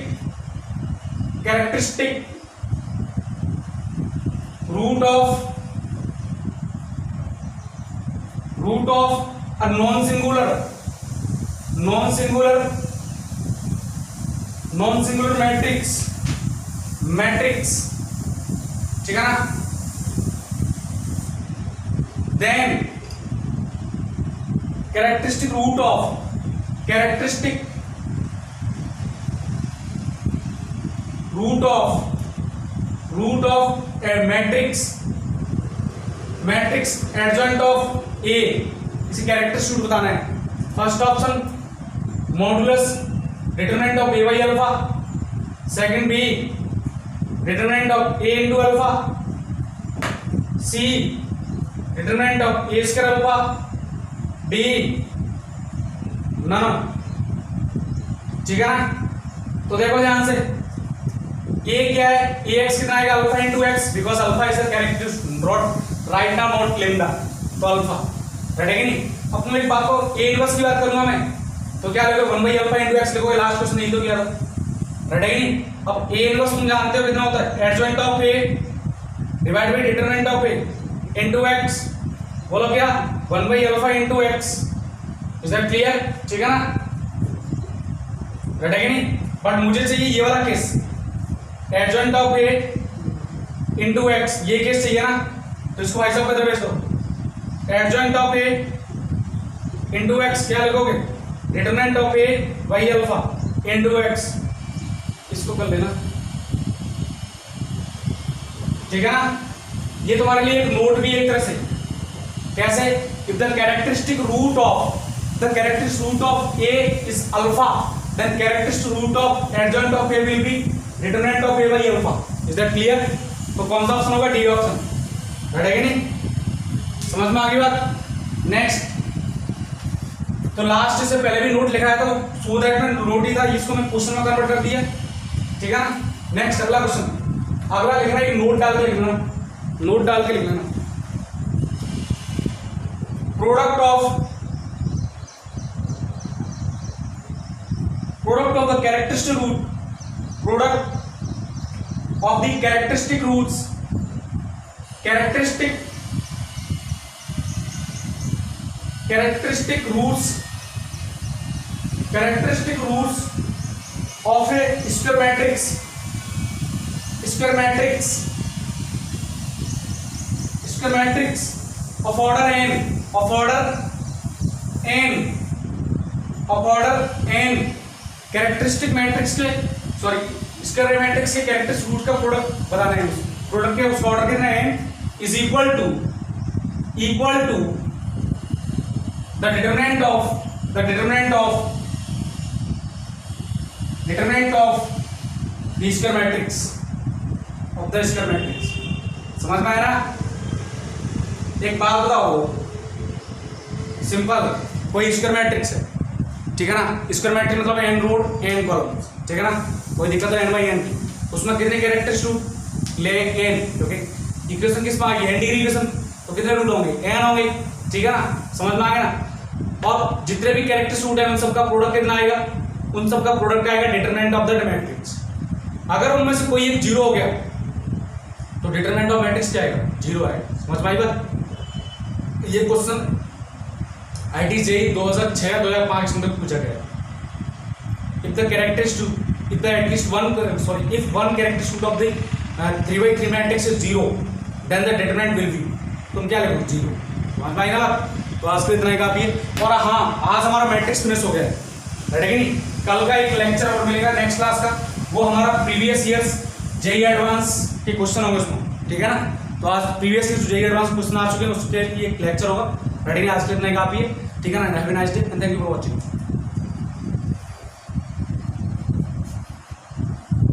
root of a non-singular matrix, ठीक है ना, then characteristic root of a matrix adjoint of A, इसी characteristic root बताना है। First option modulus determinant of A by alpha, second B determinant of A into alpha, C determinant of A square alpha, D none, ठीक है ना। तो देखो ध्यान से, ए क्या है, ax कितना आएगा, alpha into x, because alpha is a characteristic not right now not lambda, तो अल्फा राइट है कि नहीं। अब तुम एक बात को ए इनवर्स की बात करूंगा मैं, तो क्या लिखोगे, 1 बाई अल्फा इंटू एक्स लिखोगे, लास्ट क्वेश्चन नहीं तो किया था, राइट है कि नहीं। अब ए इनवर्स तुम जानते हो कितना होता है, adjoint of A divide by determinant of A into x, बोलो क्या, 1 by alpha into x, is that clear, ठीक है ना, राइट है कि नहीं। बट मुझे चाहिए ये वाला case, adjoint of A into x, ये केस चाहिए ना, तो इसको भाई साहब किधर भेज दो, adjoint of A into x क्या लिखोगे, determinant of A by alpha into x, इसको कर लेना, ठीक है ना। ये तुम्हारे लिए एक नोट भी एक तरह से, कैसे, if the characteristic root of A is alpha, then characteristic root of adjoint of A will be determinant of A by alpha, is that clear. तो कौन सा ऑप्शन होगा, डी ऑप्शन, राइट है कि नहीं, समझ में आ गई बात। नेक्स्ट, तो लास्ट से पहले भी नोट लिखा है, तो सो दैट में नोट ही था, इसको मैं क्वेश्चन में कन्वर्ट कर दिया, ठीक है ना। नेक्स्ट अगला क्वेश्चन, अगला लिखना है, नोट डाल के लिखना, product of the characteristic root, product of the characteristic roots of a square matrix of order n, of order n of order n characteristic matrix के सॉरी स्क्वायर मैट्रिक्स के characteristic root का product बताना है। Product के उसका order कितना है n is equal to the determinant of the square matrix of the square matrix. समझ में आया ना? एक बात बताओ, सिंपल, कोई स्क्वायर मैट्रिक्स है, ठीक है ना? स्क्वायर मैट्रिक्स मतलब n रूट n कॉलम, ठीक है ना? कोई दिक्कत है n बाई n की, उसमें कितने कैरेक्टर्स रूट ले n, क्योंकि इक्वेशन किस में आ गई n डिग्री इक्वेशन, तो कितने रूट होंगे n होंगे, ठीक है ना? समझ में आ गया ना? और जितने भी कैरेक्टर्स रूट है उन सबका प्रोडक्ट कितना आएगा? उन सबका प्रोडक्ट आएगा डिटरमिनेंट ऑफ द मैट्रिक्स। अगर उनमें से कोई एक जीरो हो गया तो डिटरमिनेंट ऑफ मैट्रिक्स क्या आएगा? जीरो आएगा। समझ में आई बात? ये क्वेश्चन IIT JEE 2006-2005 में पूछा गया। If the characteristic, if the at least one, sorry, if one characteristic of the 3/3 matrix is 0, then the determinant will be, तुम क्या लिखोगे? 0। समझ में आई ना? तो आज के इतना ही काफी है। और हाँ, आज हमारा मैट्रिक्स फिनिश हो गया है, रेडी नहीं? कल का एक लेक्चर और मिलेगा नेक्स्ट क्लास का, वो हमारा प्रीवियस ईयर्स JEE एडवांस के क्वेश्चन होंगे उसमें, ठीक है ना? तो आज previous year JEE advance question आ चुके हैं, उसके लिए एक लेक्चर होगा, रेडी नहीं? आज के इतना ही काफी है, ठीक है ना? Have a nice day and thank you for watching.